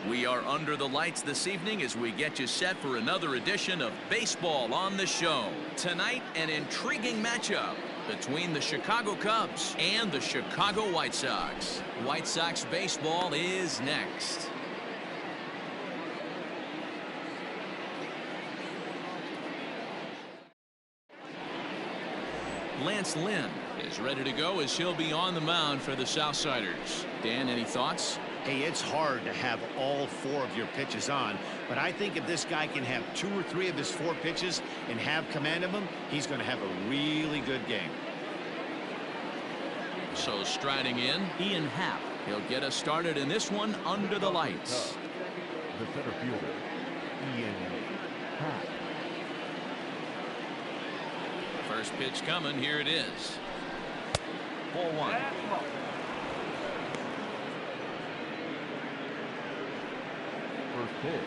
We are under the lights this evening as we get you set for another edition of Baseball on the Show. Tonight, an intriguing matchup between the Chicago Cubs and the Chicago White Sox. White Sox baseball is next. Lance Lynn is ready to go as he'll be on the mound for the Southsiders. Dan, any thoughts? Hey, it's hard to have all 4 of your pitches on, but I think if this guy can have 2 or 3 of his 4 pitches and have command of them, he's going to have a really good game. So striding in, Ian Happ. He'll get us started in this one under the lights. The center fielder, Ian Happ. First pitch coming. Here it is. Ball 1. First pitch,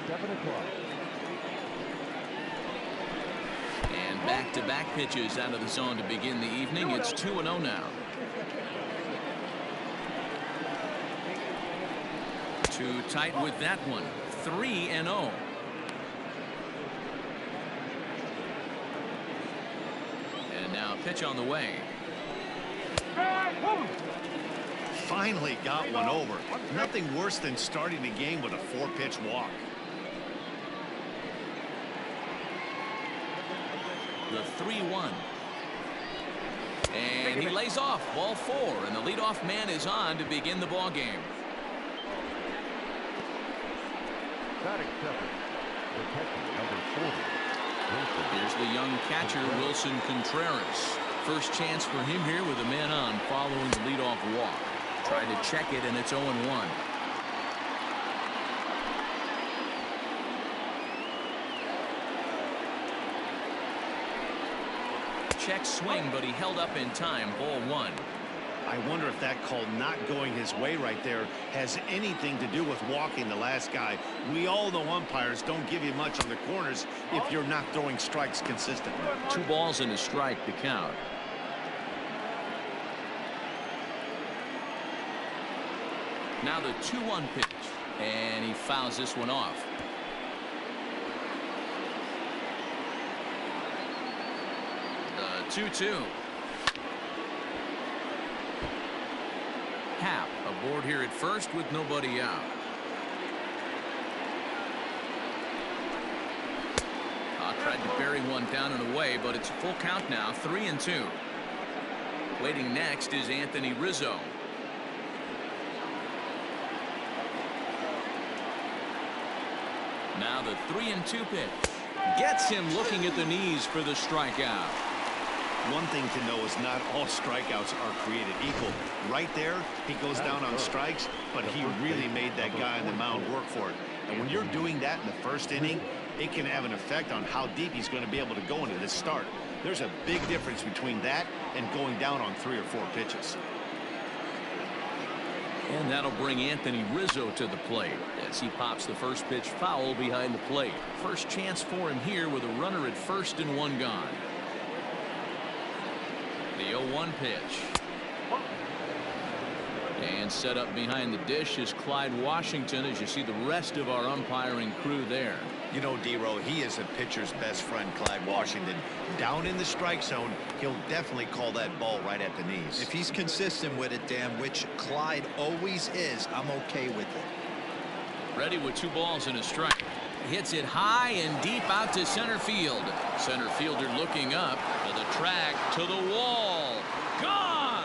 7 o'clock. And back-to-back pitches out of the zone to begin the evening. It's 2-0 now. Too tight with that one. 3-0. And now a pitch on the way. Finally got one over. Nothing worse than starting the game with a 4-pitch walk. The 3-1. And he lays off. Ball 4. And the leadoff man is on to begin the ball game. Batting 7, protecting number 40. Here's the young catcher, Wilson Contreras. First chance for him here with a man on following the leadoff walk. Tried to check it, and it's 0-1. Check swing, but he held up in time. Ball 1. I wonder if that call not going his way right there has anything to do with walking the last guy. We all know umpires don't give you much on the corners if you're not throwing strikes consistently. 2 balls and a strike to count. Now the 2-1 pitch, and he fouls this one off. The 2-2. Happ aboard here at first with nobody out. Tried to bury one down and away, but it's a full count now. 3-2. Waiting next is Anthony Rizzo. Now the 3-2 pitch. Gets him looking at the knees for the strikeout. One thing to know is not all strikeouts are created equal. Right there, he goes down on strikes, but he really made that guy on the mound work for it. And when you're doing that in the first inning, it can have an effect on how deep he's going to be able to go into this start. There's a big difference between that and going down on 3 or 4 pitches. And that'll bring Anthony Rizzo to the plate as he pops the first pitch foul behind the plate. First chance for him here with a runner at first and 1 gone. The 0-1 pitch. And set up behind the dish is Clyde Washington as you see the rest of our umpiring crew there. You know, D-Row, he is a pitcher's best friend, Clyde Washington. Down in the strike zone, he'll definitely call that ball right at the knees. If he's consistent with it, Dan, which Clyde always is, I'm okay with it. Ready with 2 balls and a strike. Hits it high and deep out to center field. Center fielder looking up to the track, to the wall. Gone!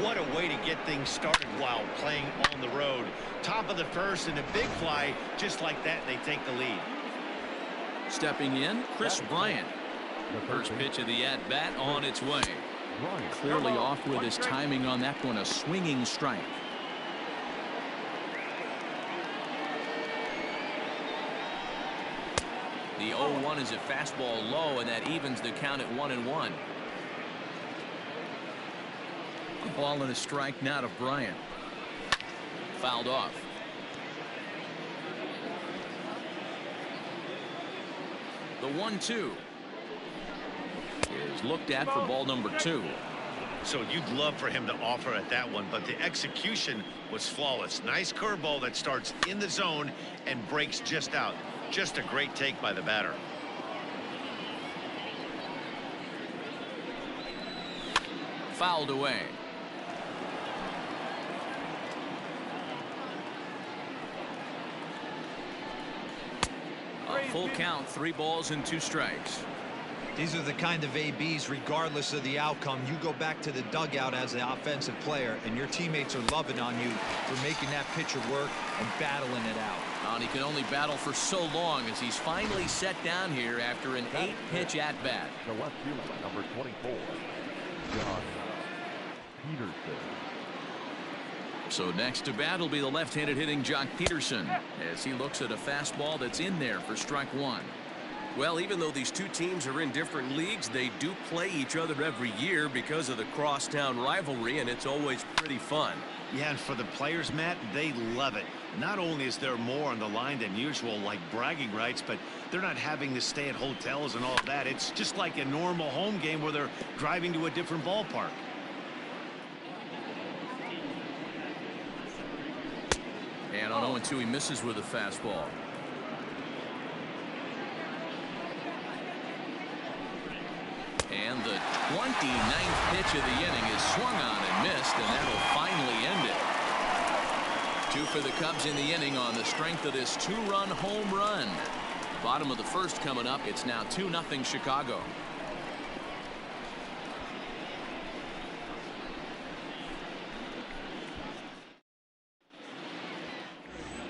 What a way to get things started while playing on the road. Top of the first and a big fly. Just like that, they take the lead. Stepping in, Chris Bryant. First pitch of the at-bat on its way. Clearly off with his timing on that one. A swinging strike. The 0-1 is a fastball low, and that evens the count at 1-1. A ball and a strike now to Bryant. Fouled off. The 1-2 is looked at for ball number 2. So you'd love for him to offer at that one, but the execution was flawless. Nice curveball that starts in the zone and breaks just out. Just a great take by the batter. Fouled away. A full count, 3 balls and 2 strikes. These are the kind of ABs, regardless of the outcome, you go back to the dugout as the offensive player, and your teammates are loving on you for making that pitcher work and battling it out. And he can only battle for so long as he's finally set down here after an 8-pitch at-bat. The left fielder, number 24, John Peterson. So next to bat will be the left-handed hitting Jock Peterson as he looks at a fastball that's in there for strike 1. Well, even though these two teams are in different leagues, they do play each other every year because of the crosstown rivalry, and it's always pretty fun. Yeah, and for the players, Matt, they love it. Not only is there more on the line than usual, like bragging rights, but they're not having to stay at hotels and all of that. It's just like a normal home game where they're driving to a different ballpark. And on 0-2, he misses with a fastball. And the 29th pitch of the inning is swung on and missed, and that'll finally end it. 2 for the Cubs in the inning on the strength of this 2-run home run. Bottom of the first coming up. It's now 2-0 Chicago.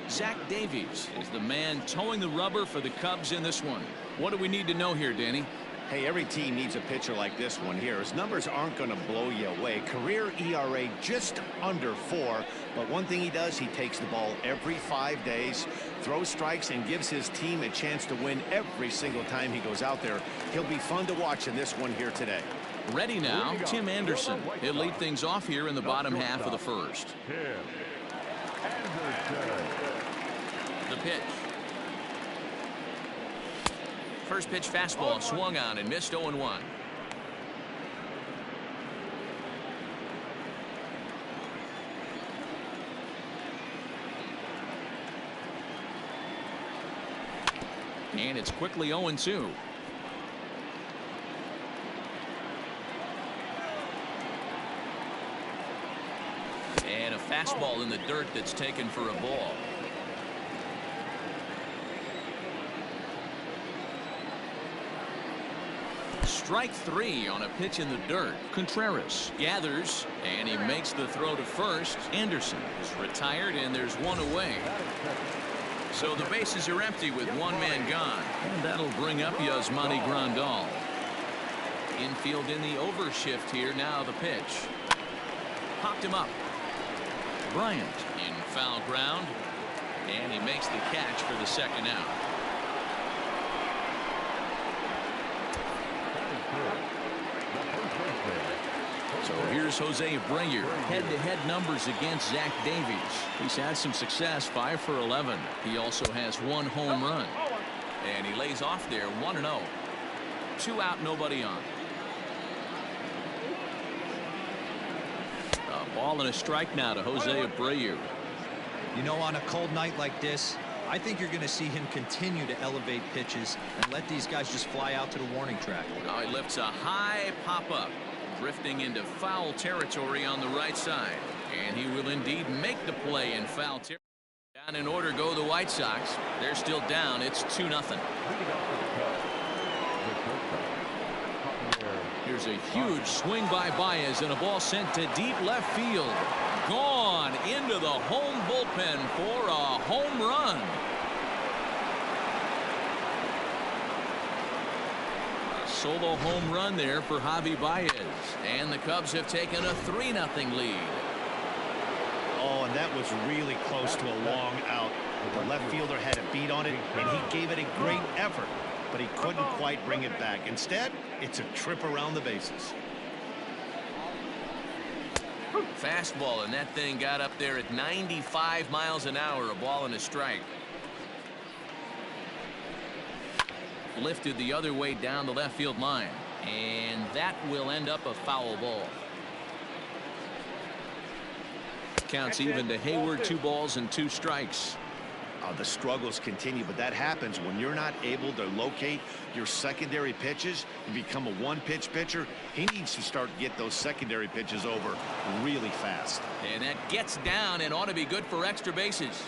Zach Davies is the man towing the rubber for the Cubs in this one. What do we need to know here, Danny? Hey, every team needs a pitcher like this one here. His numbers aren't going to blow you away. Career ERA just under 4. But one thing he does, he takes the ball every 5 days, throws strikes, and gives his team a chance to win every single time he goes out there. He'll be fun to watch in this one here today. Ready now, Tim Anderson. He'll lead things off here in the bottom half of the first. The pitch. First pitch fastball swung on and missed 0-1. And it's quickly 0-2. And a fastball in the dirt that's taken for a ball. Strike 3 on a pitch in the dirt. Contreras gathers, and he makes the throw to first. Anderson is retired, and there's 1 away. So the bases are empty with 1 man gone, and that'll bring up Yasmani Grandal. Infield in the overshift here. Now the pitch. Popped him up. Bryant in foul ground, and he makes the catch for the second out. So here's Jose Abreu. Head-to-head numbers against Zach Davies. He's had some success, 5 for 11. He also has 1 home run. And he lays off there, 1-0. 2 out, nobody on. A ball and a strike now to Jose Abreu. You know, on a cold night like this, I think you're going to see him continue to elevate pitches and let these guys just fly out to the warning track. Now he lifts a high pop-up, drifting into foul territory on the right side. And he will indeed make the play in foul territory. Down in order go the White Sox. They're still down. It's 2-0. Here's a huge swing by Baez and a ball sent to deep left field. Gone into the home bullpen for a home run. A solo home run there for Javi Baez. And the Cubs have taken a 3-0 lead. Oh, and that was really close to a long out. The left fielder had a beat on it, and he gave it a great effort, but he couldn't quite bring it back. Instead, it's a trip around the bases. Fastball, and that thing got up there at 95 miles an hour. A ball and a strike. Lifted the other way down the left field line, and that will end up a foul ball. counts even to Hayward. 2 balls and 2 strikes. The struggles continue, but that happens when you're not able to locate your secondary pitches. You become a one-pitch pitcher. He needs to start to get those secondary pitches over really fast. And that gets down and ought to be good for extra bases.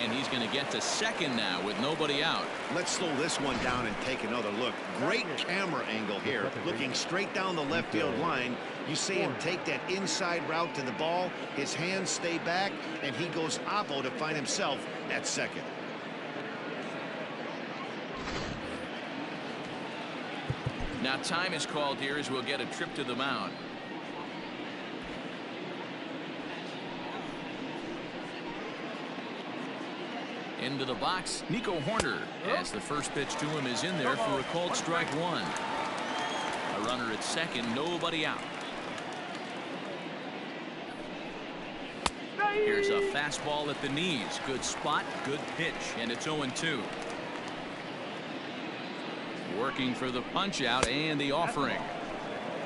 And he's going to get to second now with nobody out. Let's slow this one down and take another look. Great camera angle here, looking straight down the left field line. You see him take that inside route to the ball. His hands stay back, and he goes oppo to find himself at second. Now time is called here as we'll get a trip to the mound. Into the box, Nico Horner, as the first pitch to him is in there for a called strike 1. A runner at second, nobody out. Here's a fastball at the knees. Good spot, good pitch, and it's 0-2. Working for the punch out and the offering.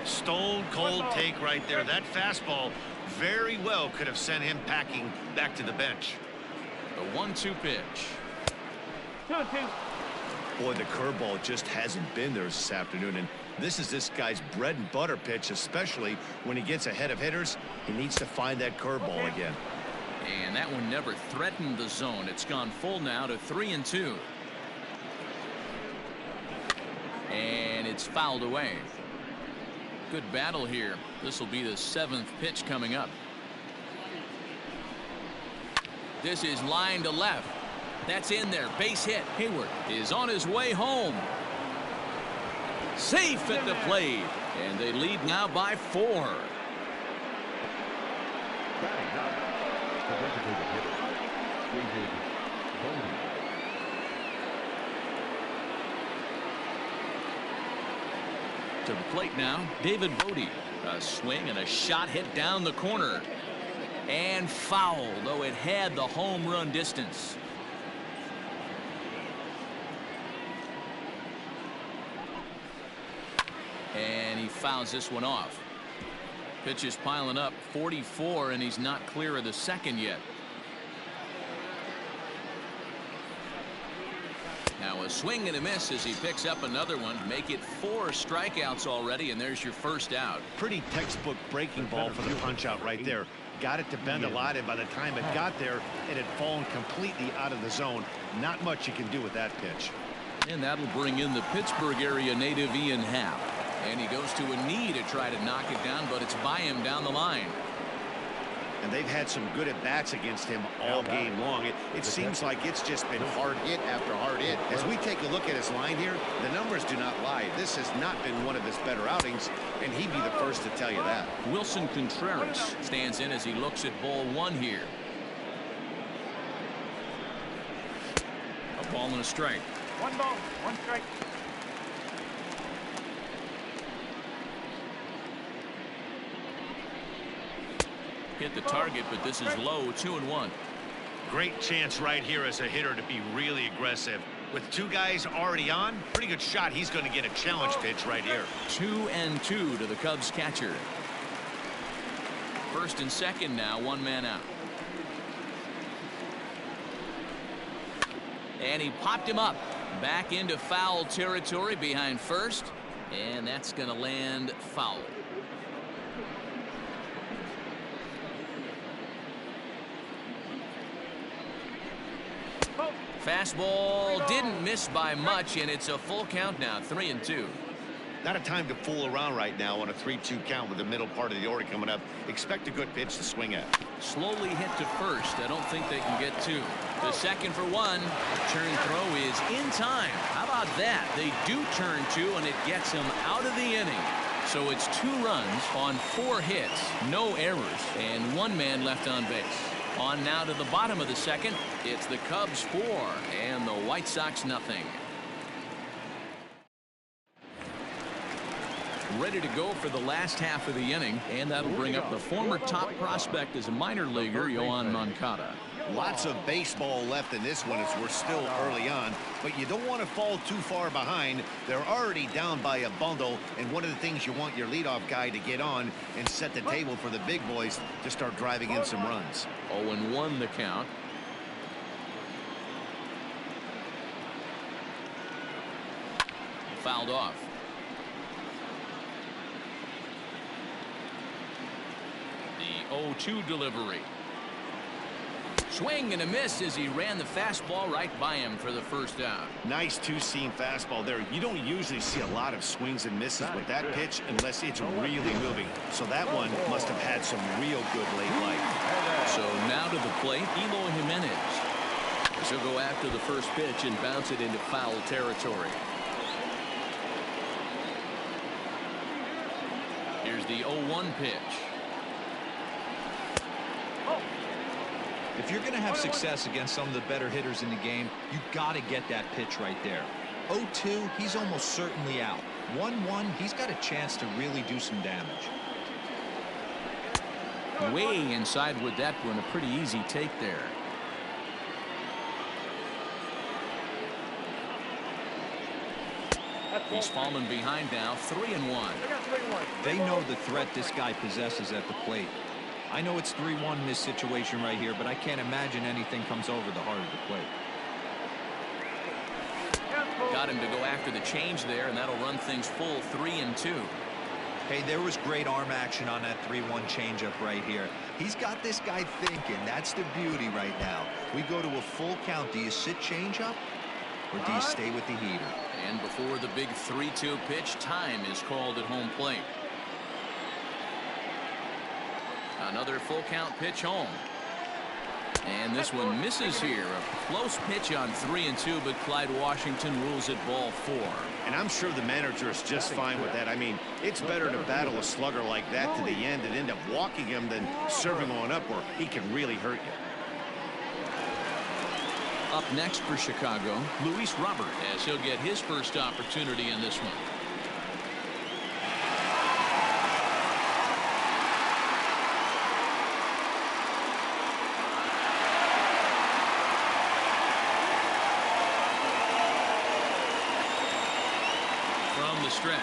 Stone cold take right there. That fastball very well could have sent him packing back to the bench. The 1-2 pitch. 2-2. Boy, the curveball just hasn't been there this afternoon, and this is this guy's bread and butter pitch, especially when he gets ahead of hitters. He needs to find that curveball again. And that one never threatened the zone. It's gone full now to 3-2. And it's fouled away. Good battle here. This will be the 7th pitch coming up. This is line to left. That's in there. Base hit. Hayward is on his way home. Safe at the plate. And they lead now by 4. Batting ninth, the designated hitter, David Bodie. To the plate now, David Bodie. A swing and a shot hit down the corner. And foul, though it had the home run distance. And he fouls this one off. Pitch is piling up, 44, and he's not clear of the second yet. Now a swing and a miss as he picks up another one. Make it 4 strikeouts already, and there's your first out. Pretty textbook breaking ball for the punch out right there. Got it to bend a lot, and by the time it got there, it had fallen completely out of the zone. Not much you can do with that pitch. And that'll bring in the Pittsburgh area native Ian Happ. And he goes to a knee to try to knock it down, but it's by him down the line. And they've had some good at-bats against him all game long. It seems like it's just been hard hit after hard hit. As we take a look at his line here, the numbers do not lie. This has not been one of his better outings, and he'd be the first to tell you that. Wilson Contreras stands in as he looks at ball 1 here. A ball and a strike. 1 ball, 1 strike. Hit the target, but this is low. 2-1. Great chance right here as a hitter to be really aggressive. With 2 guys already on, pretty good shot. He's going to get a challenge pitch right here. 2-2 to the Cubs catcher. First and second now, 1 man out. And he popped him up back into foul territory behind first, and that's going to land foul. Fastball didn't miss by much, and it's a full count now. 3-2. Not a time to fool around right now on a 3-2 count with the middle part of the order coming up. Expect a good pitch to swing at. Slowly hit to first. I don't think they can get 2. The second for 1. Turn throw is in time. How about that? They do turn 2, and it gets him out of the inning. So it's 2 runs on 4 hits, no errors, and 1 man left on base. On now to the bottom of the second. It's the Cubs 4 and the White Sox nothing. Ready to go for the last half of the inning, and that'll bring up the former top prospect as a minor leaguer, Yohan Moncada. Lots of baseball left in this one as we're still early on, but you don't want to fall too far behind. They're already down by a bundle, and one of the things you want your leadoff guy to get on and set the table for the big boys to start driving in some runs. 0-1 the count. Fouled off. The 0-2 delivery. Swing and a miss as he ran the fastball right by him for the first out. Nice two-seam fastball there. You don't usually see a lot of swings and misses with that pitch unless it's really moving. So that one must have had some real good late life. So now to the plate, Eloy Jimenez. She'll go after the first pitch and bounce it into foul territory. Here's the 0-1 pitch. If you're going to have success against some of the better hitters in the game, you got to get that pitch right there. 0-2, he's almost certainly out. 1-1, he's got a chance to really do some damage. Way inside with that one, a pretty easy take there. He's fallen behind now, 3-1. They know the threat this guy possesses at the plate. I know it's 3-1 in this situation right here, but I can't imagine anything comes over the heart of the plate. Got him to go after the change there, and that'll run things full 3-2. Hey, there was great arm action on that 3-1 changeup right here. He's got this guy thinking. That's the beauty right now. We go to a full count. Do you sit changeup, or do you stay with the heater? And before the big 3-2 pitch, time is called at home plate. Another full count pitch home. And this one misses here. A close pitch on 3-2, but Clyde Washington rules it ball 4. And I'm sure the manager is just fine with that. I mean, it's better to battle a slugger like that to the end and end up walking him than serving on up where he can really hurt you. Up next for Chicago, Luis Robert, as he'll get his first opportunity in this one. From the stretch.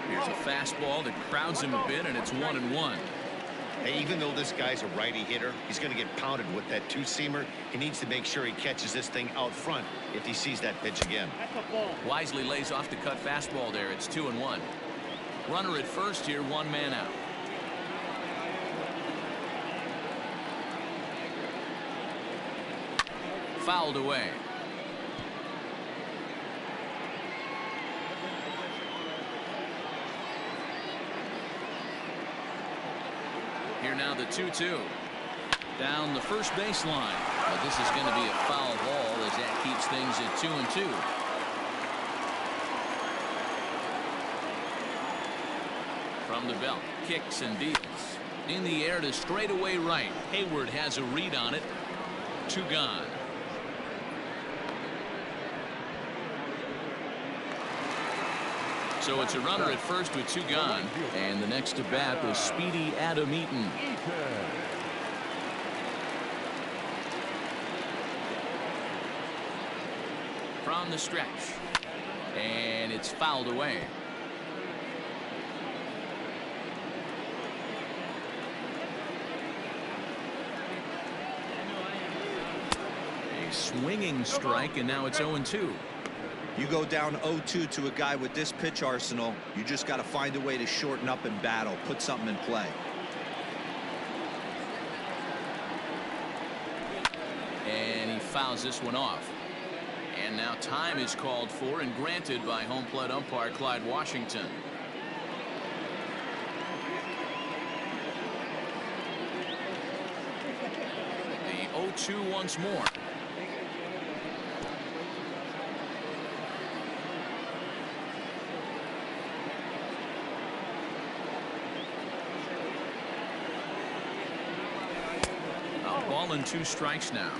Here's a fastball that crowds him a bit, and it's 1-1. Hey, even though this guy's a righty hitter, he's going to get pounded with that two-seamer. He needs to make sure he catches this thing out front if he sees that pitch again. Wisely lays off the cut fastball there. It's 2-1. Runner at first here, one man out. Fouled away. Here now the 2-2. Down the first baseline. But this is going to be a foul ball as that keeps things at 2-2. From the belt, kicks and deals. In the air to straightaway right. Hayward has a read on it. 2 gone. So it's a runner at first with 2 gone. And the next to bat was speedy Adam Eaton. From the stretch. And it's fouled away. A swinging strike, and now it's 0-2. You go down 0-2 to a guy with this pitch arsenal, you just got to find a way to shorten up and battle, put something in play. And he fouls this one off. And now time is called for and granted by home plate umpire Clyde Washington. The 0-2 once more. ball and 2 strikes now.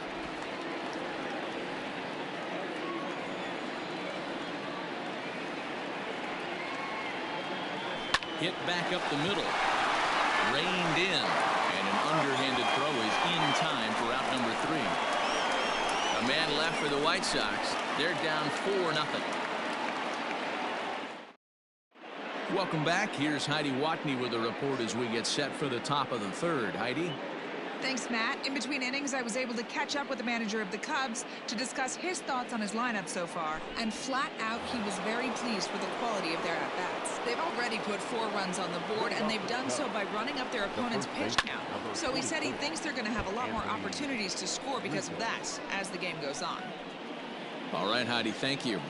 Hit back up the middle. Reined in. And an underhanded throw is in time for out number 3. A man left for the White Sox. They're down 4-0. Welcome back. Here's Heidi Watney with a report as we get set for the top of the 3rd. Heidi? Thanks, Matt. In between innings, I was able to catch up with the manager of the Cubs to discuss his thoughts on his lineup so far. And flat out, he was very pleased with the quality of their at-bats. They've already put 4 runs on the board, and they've done so by running up their opponent's pitch count. So he said he thinks they're going to have a lot more opportunities to score because of that as the game goes on. All right, Heidi, thank you.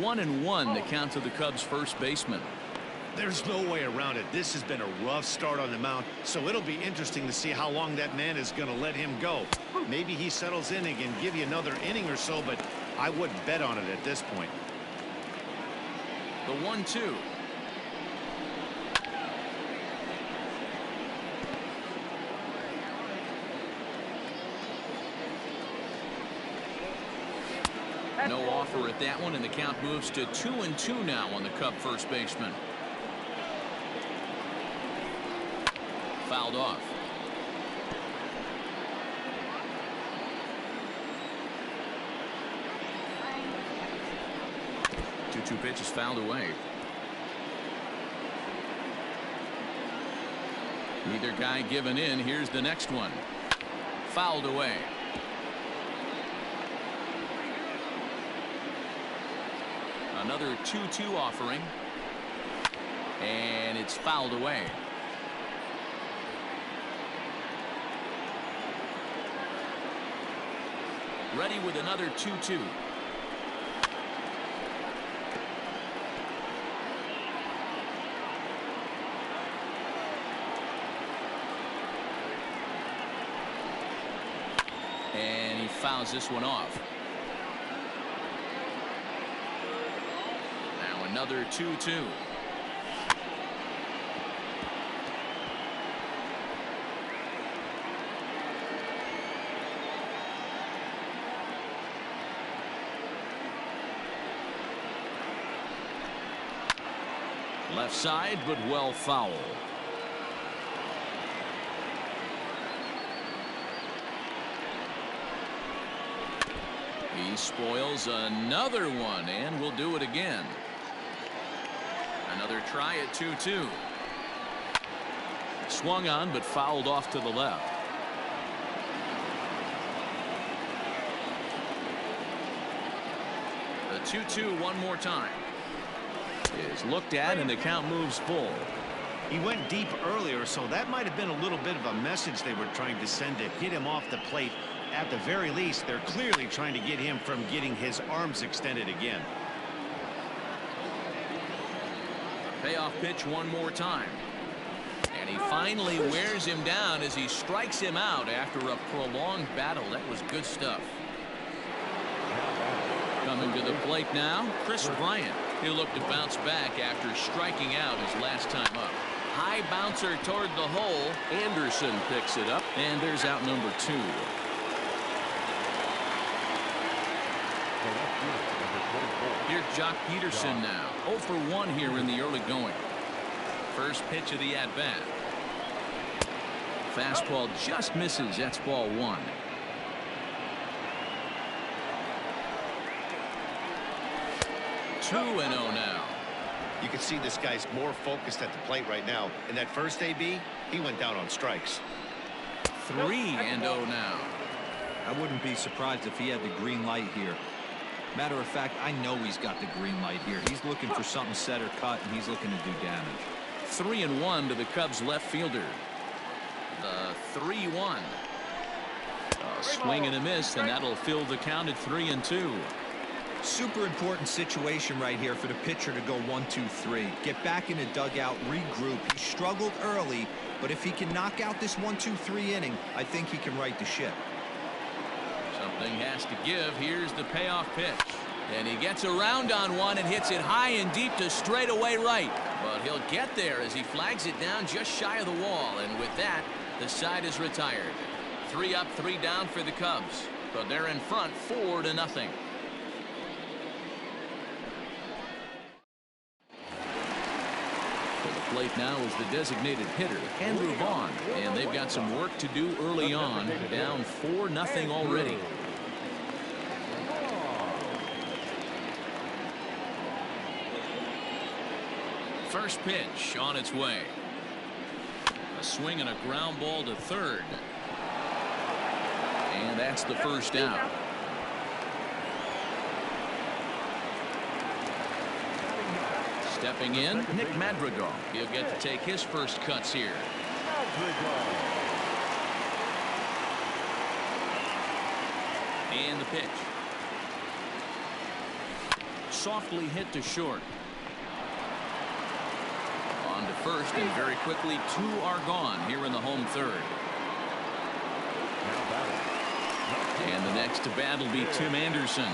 1-1 the count to the Cubs first baseman. There's no way around it. This has been a rough start on the mound, so it'll be interesting to see how long that man is going to let him go. Maybe he settles in and can give you another inning or so, but I wouldn't bet on it at this point. The 1-2. No offer at that one, and the count moves to 2-2 now on the Cub first baseman. Fouled off. Two pitches fouled away. Neither guy giving in. Here's the next one. Fouled away. Another 2-2 offering. And it's fouled away. Ready with another 2-2. And he fouls this one off. Now another 2-2. Left side, but well foul. He spoils another one, and will do it again. Another try at 2-2. Swung on, but fouled off to the left. The 2-2 one more time. Is looked at, and the count moves full. He went deep earlier, so that might have been a little bit of a message they were trying to send to hit him off the plate. At the very least, they're clearly trying to get him from getting his arms extended again. Payoff pitch one more time. And he finally wears him down as he strikes him out after a prolonged battle. That was good stuff. Coming to the plate now, Chris Bryant. He'll look to bounce back after striking out his last time up. High bouncer toward the hole. Anderson picks it up, and there's out number 2. Here's Jock Peterson now. 0 for 1 here in the early going. First pitch of the at-bat. Fastball just misses. That's ball 1. Two and 0 now. You can see this guy's more focused at the plate right now. In that first AB, he went down on strikes. 3 and 0 now. I wouldn't be surprised if he had the green light here. Matter of fact, I know he's got the green light here. He's looking for something set or cut, and he's looking to do damage. 3 and 1 to the Cubs left fielder. The 3-1. A swing and a miss, and that'll fill the count at 3 and 2. Super important situation right here for the pitcher to go 1-2-3. Get back in the dugout, regroup. He struggled early, but if he can knock out this 1-2-3 inning, I think he can right the ship. Something has to give. Here's the payoff pitch. And he gets around on one and hits it high and deep to straightaway right. But he'll get there as he flags it down just shy of the wall. And with that, the side is retired. 3 up, 3 down for the Cubs. But they're in front 4-0. For the plate now is the designated hitter, Andrew Vaughn. And they've got some work to do early on. Down 4-0 already. First pitch on its way. A swing and a ground ball to third. And that's the first out. Stepping in, Nick Madrigal. He'll get to take his first cuts here. And the pitch. Softly hit to short. On to first, and very quickly 2 are gone here in the home third. And the next to bat will be Tim Anderson.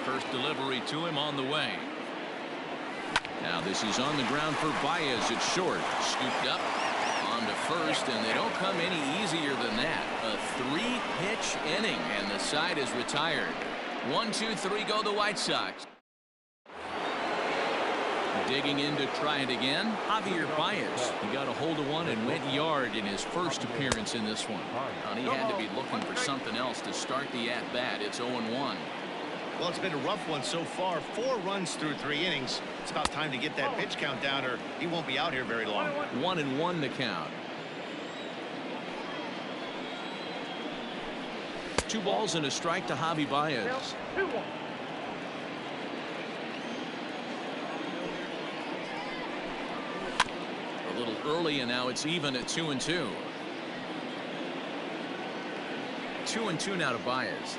First delivery to him on the way. Now this is on the ground for Baez at short. Scooped up on to first, and they don't come any easier than that. A 3-pitch inning, and the side is retired. 1, 2, 3 go the White Sox. Digging in to try it again, Javier Baez. He got a hold of one and went yard in his first appearance in this one. And he had to be looking for something else to start the at-bat. It's 0-1. Well, it's been a rough one so far. 4 runs through 3 innings. It's about time to get that pitch count down, or he won't be out here very long. 1-1 to count. 2 balls and a strike to Javi Baez. 2-1. A little early, and now it's even at 2-2. 2-2 now to Baez.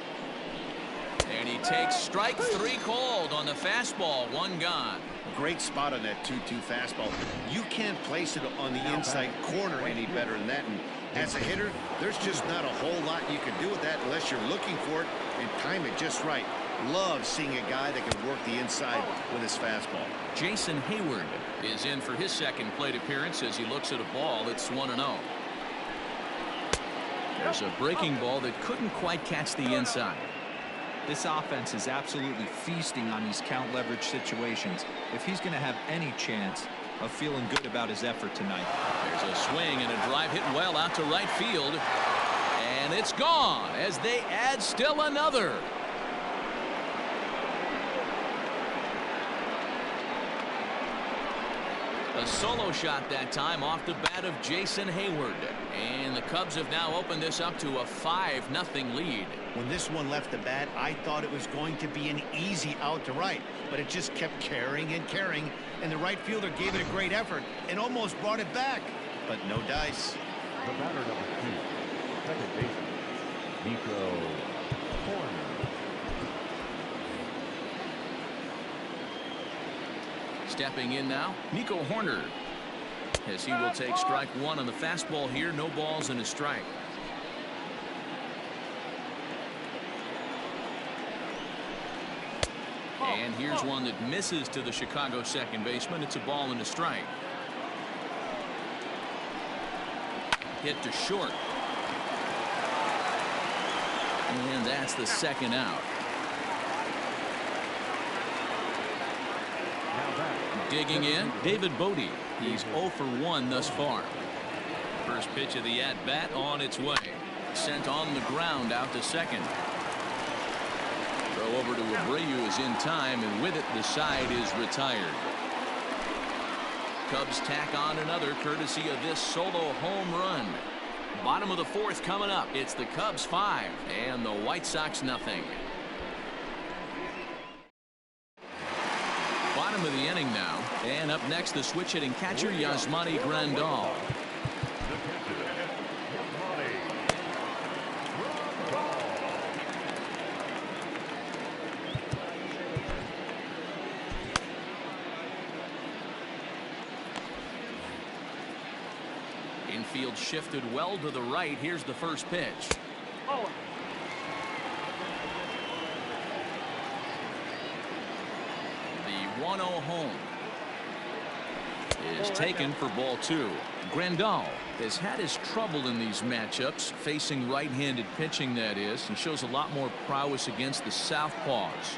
And he takes strike 3 called on the fastball. 1 gone. Great spot on that 2-2 fastball. You can't place it on the inside corner any better than that. And as a hitter, there's just not a whole lot you can do with that unless you're looking for it and time it just right. Love seeing a guy that can work the inside with his fastball. Jason Hayward is in for his second plate appearance as he looks at a ball that's 1-0. There's a breaking ball that couldn't quite catch the inside. This offense is absolutely feasting on these count leverage situations. If he's going to have any chance of feeling good about his effort tonight. There's a swing and a drive hit well out to right field. And it's gone as they add still another. A solo shot that time off the bat of Jason Hayward. And the Cubs have now opened this up to a 5-0 lead. When this one left the bat, I thought it was going to be an easy out to right, but it just kept carrying and carrying, and the right fielder gave it a great effort and almost brought it back, but no dice. The batter number 2, second baseman, Nico Horner. Stepping in now, Nico Horner, as he will take strike 1 on the fastball here. No balls and a strike. And here's one that misses to the Chicago second baseman. It's a ball and a strike. Hit to short. And that's the second out. Digging in, David Bodie. He's 0 for 1 thus far. First pitch of the at-bat on its way. Sent on the ground out to second. Throw over to Abreu is in time, and with it, the side is retired. Cubs tack on another courtesy of this solo home run. Bottom of the 4th coming up. It's the Cubs 5 and the White Sox nothing. Bottom of the inning now, and up next the switch hitting catcher Yasmani Grandal. Infield shifted well to the right. Here's the first pitch. 1-0 home. Is taken for ball 2. Grandal has had his trouble in these matchups, facing right-handed pitching, that is, and shows a lot more prowess against the southpaws.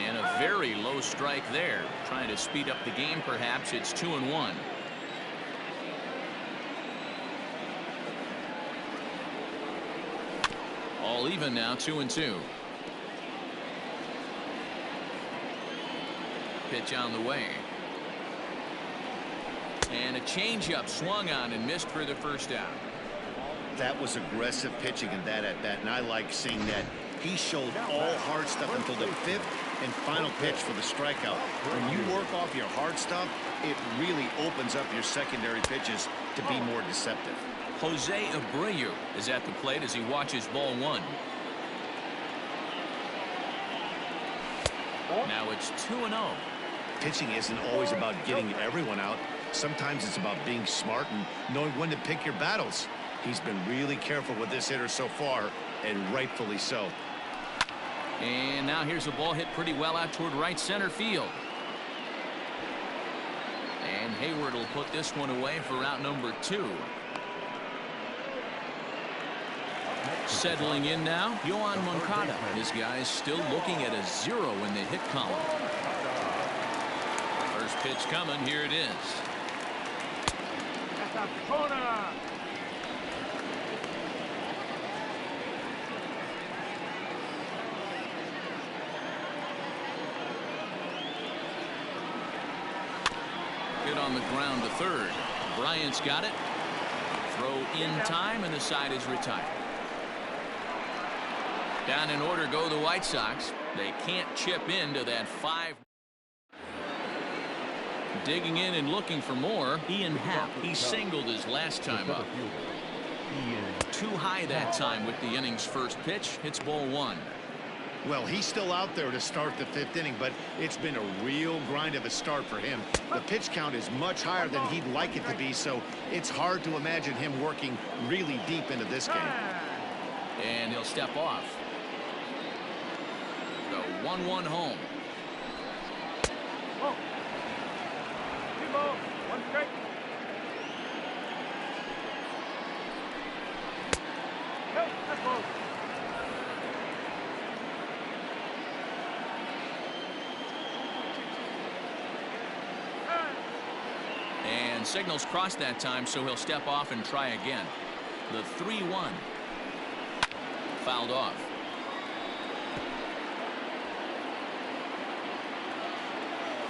And a very low strike there. Trying to speed up the game, perhaps. It's 2-1. All even now, 2-2. Pitch on the way. And a changeup swung on and missed for the first out. That was aggressive pitching in that at bat, and I like seeing that. He showed all hard stuff until the 5th and final pitch for the strikeout. When you work off your hard stuff, it really opens up your secondary pitches to be more deceptive. Jose Abreu is at the plate as he watches ball 1. Now it's 2-0. Pitching isn't always about getting everyone out. Sometimes it's about being smart and knowing when to pick your battles. He's been really careful with this hitter so far, and rightfully so. And now here's a ball hit pretty well out toward right center field. And Hayward will put this one away for out number 2. Settling in now, Yohan Moncada. This guy's still looking at a 0 in the hit column. First pitch coming. Here it is. Hit on the ground to third. Bryant's got it. Throw in time, and the side is retired. Down in order go the White Sox. They can't chip into that 5. Digging in and looking for more. Ian Happ. He singled his last time up. Too high that time with the inning's first pitch. Hits ball 1. Well, he's still out there to start the 5th inning, but it's been a real grind of a start for him. The pitch count is much higher than he'd like it to be, so it's hard to imagine him working really deep into this game. And he'll step off. The 1-1 home. Oh. 2 balls, 1 strike. Hey, that's ball. And signals crossed that time, so he'll step off and try again. The 3-1. Fouled off.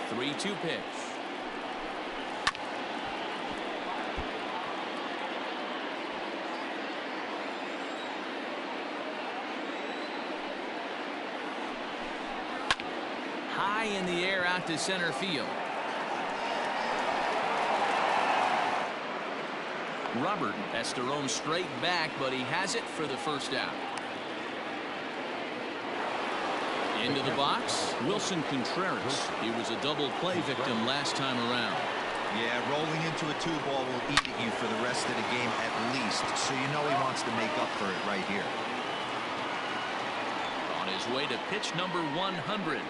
The 3-2 pitch. High in the air out to center field. Robert has to roam straight back, but he has it for the first out. Into the box, Wilson Contreras. He was a double play victim last time around. Yeah, rolling into a 2-ball will eat at you for the rest of the game at least, so you know he wants to make up for it right here. On his way to pitch number 100.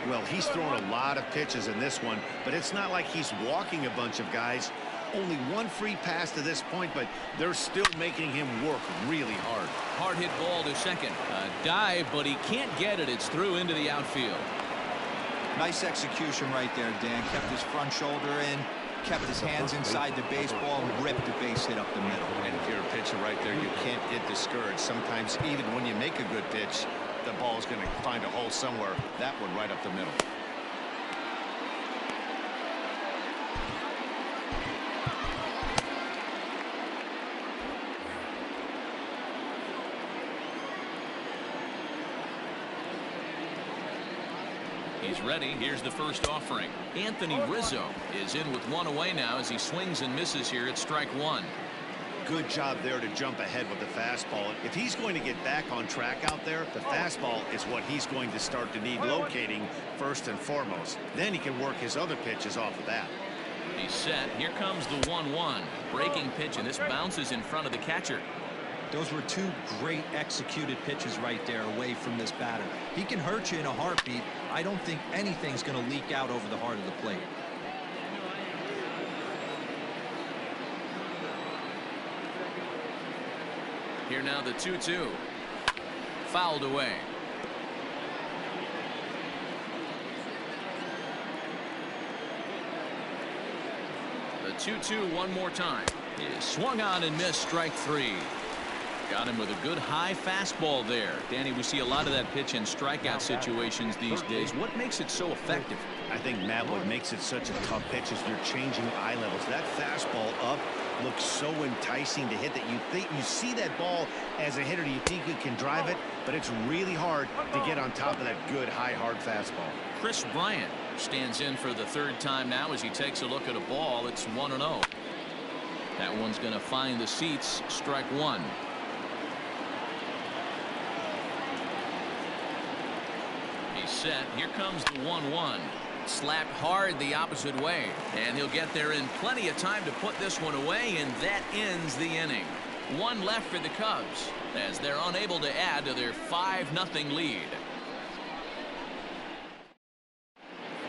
Well, he's thrown a lot of pitches in this one, but it's not like he's walking a bunch of guys. Only 1 free pass to this point, but they're still making him work really hard. Hard hit ball to second. A dive, but he can't get it. It's through into the outfield. Nice execution right there, Dan. Kept his front shoulder in, kept his hands inside the baseball, and ripped the base hit up the middle. And if you're a pitcher right there, you can't get discouraged. Sometimes even when you make a good pitch, the ball's going to find a hole somewhere. That one right up the middle. He's ready. Here's the first offering. Anthony Rizzo is in with 1 away now as he swings and misses here at strike 1. Good job there to jump ahead with the fastball. If he's going to get back on track out there, the fastball is what he's going to start to need locating first and foremost. Then he can work his other pitches off of that. He's set. Here comes the 1-1. Breaking pitch, and this bounces in front of the catcher. Those were two great executed pitches right there away from this batter. He can hurt you in a heartbeat. I don't think anything's going to leak out over the heart of the plate. Here now the 2-2. Fouled away. The 2-2 one more time. Is swung on and missed, strike three. Got him with a good high fastball there. Danny, we see a lot of that pitch in strikeout situations these days. What makes it so effective? I think, Matt, what makes it such a tough pitch is you're changing eye levels. That fastball up looks so enticing to hit that you think you see that ball as a hitter. You think you can drive it, but it's really hard to get on top of that good high hard fastball. Chris Bryant stands in for the third time now as he takes a look at a ball. It's 1-0. That one's going to find the seats. Strike one. He's set. Here comes the 1-1. Slapped hard the opposite way, and he'll get there in plenty of time to put this one away, and that ends the inning. One left for the Cubs as they're unable to add to their 5-0 lead.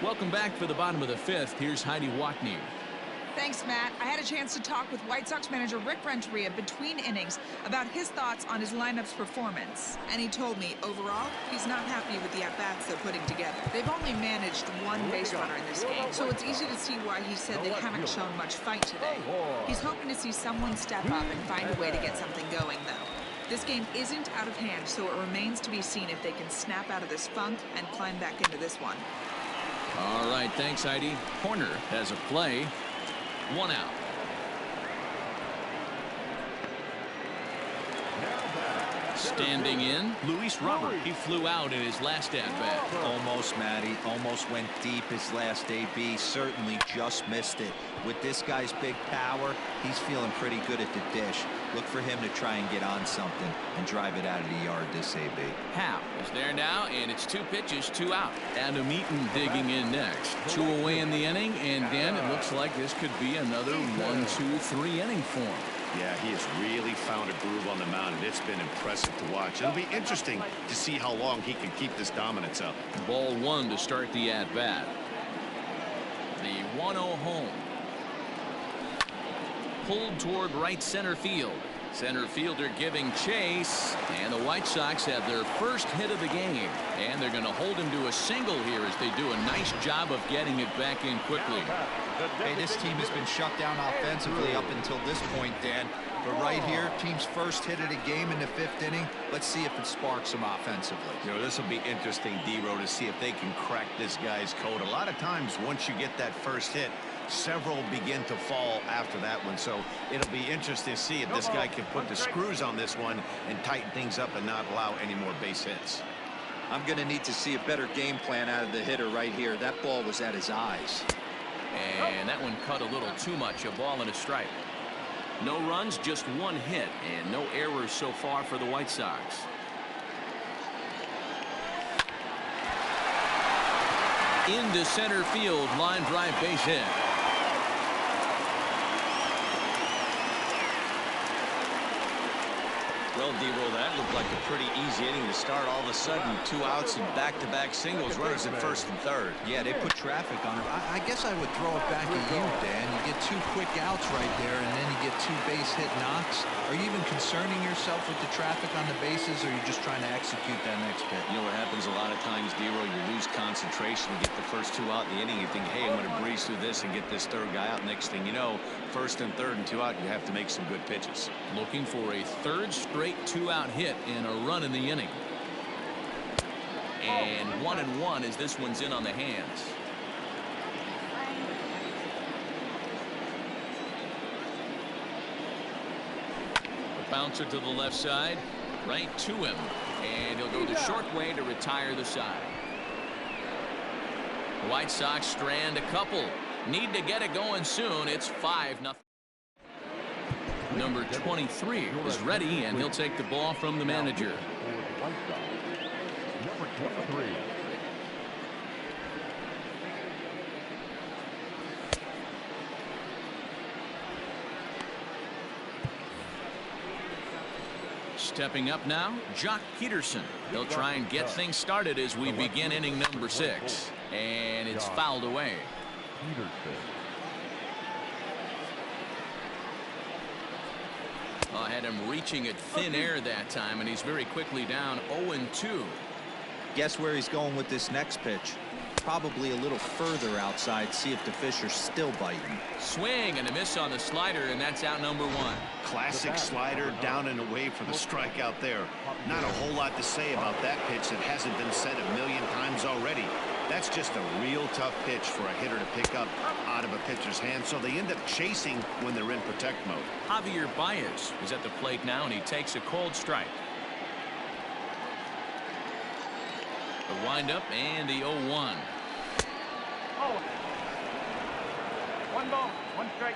Welcome back for the bottom of the fifth. Here's Heidi Watney. Thanks, Matt. I had a chance to talk with White Sox manager Rick Renteria between innings about his thoughts on his lineup's performance. And he told me, overall, he's not happy with the at-bats they're putting together. They've only managed one base runner in this game, so it's easy to see why he said they haven't shown much fight today. He's hoping to see someone step up and find a way to get something going, though. This game isn't out of hand, so it remains to be seen if they can snap out of this funk and climb back into this one. All right, thanks, Heidi. Horner has a play. One out. Standing in, Luis Robert. He flew out in his last at-bat. Almost, Matty. Almost went deep his last AB. Certainly just missed it. With this guy's big power, he's feeling pretty good at the dish. Look for him to try and get on something and drive it out of the yard this AB. Happ is there now, and it's 2 pitches, 2 out. Adam Eaton digging in next. 2 away in the inning, and Dan, it looks like this could be another 1-2-3 inning for him. Yeah, he has really found a groove on the mound, and it's been impressive to watch. It'll be interesting to see how long he can keep this dominance up. Ball 1 to start the at-bat. The 1-0 home. Pulled toward right center field. Center fielder giving chase, and the White Sox have their first hit of the game, and they're going to hold him to a single here as they do a nice job of getting it back in quickly. Hey, this team has been shut down offensively up until this point, Dan. But right here, team's first hit of the game in the 5th inning. Let's see if it sparks them offensively. You know, this will be interesting, D-Row, to see if they can crack this guy's code. A lot of times, once you get that first hit, several begin to fall after that one. So it'll be interesting to see if this guy can put the screws on this one and tighten things up and not allow any more base hits. I'm going to need to see a better game plan out of the hitter right here. That ball was at his eyes. And that one cut a little too much. A ball and a strike. No runs, just 1 hit, and no errors so far for the White Sox. Into center field, line drive, base hit. Well, D-Roll, that looked like a pretty easy inning to start. All of a sudden, 2 outs and back-to-back singles, runners at first and third. Yeah, they put traffic on him. I guess I would throw it back at you, Dan. You get 2 quick outs right there, and then you get 2 base hit knocks. Are you even concerning yourself with the traffic on the bases, or are you just trying to execute that next hit? You know what happens a lot of times, D-Roll, you lose concentration. You get the first 2 out in the inning. You think, hey, I'm going to breeze through this and get this 3rd guy out. Next thing you know, 1st and 3rd and 2 out, you have to make some good pitches. Looking for a 3rd straight 2-out hit and a run in the inning. And 1-1 as this one's in on the hands. The bouncer to the left side, right to him, and he'll go the short way to retire the side. The White Sox strand a couple. Need to get it going soon. It's 5-0. Number 23 is ready, and he'll take the ball from the manager. Number 23. Stepping up now, Jock Peterson. They'll try and get things started as we begin inning number 6. And it's fouled away. I had him reaching at thin air that time, and he's very quickly down 0-2. Guess where he's going with this next pitch? Probably a little further outside, see if the fish are still biting. Swing and a miss on the slider, and that's out number 1. Classic slider, down and away for the strikeout there. Not a whole lot to say about that pitch that hasn't been said a million times already. That's just a real tough pitch for a hitter to pick up out of a pitcher's hand, so they end up chasing when they're in protect mode. Javier Baez is at the plate now, and he takes a cold strike. The windup and the 0-1. Oh. 1 ball, 1 strike.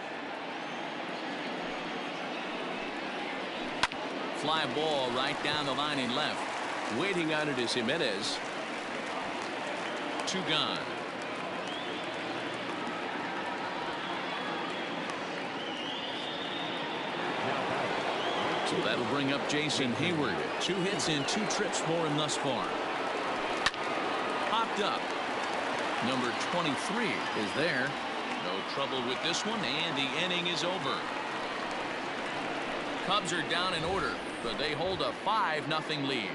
Fly ball right down the line in left. Waiting on it is Jimenez. 2 gone. So that'll bring up Jason Hayward. 2 hits and 2 trips for him thus far. Popped up. Number 23 is there. No trouble with this one, and the inning is over. Cubs are down in order, but they hold a 5-0 lead.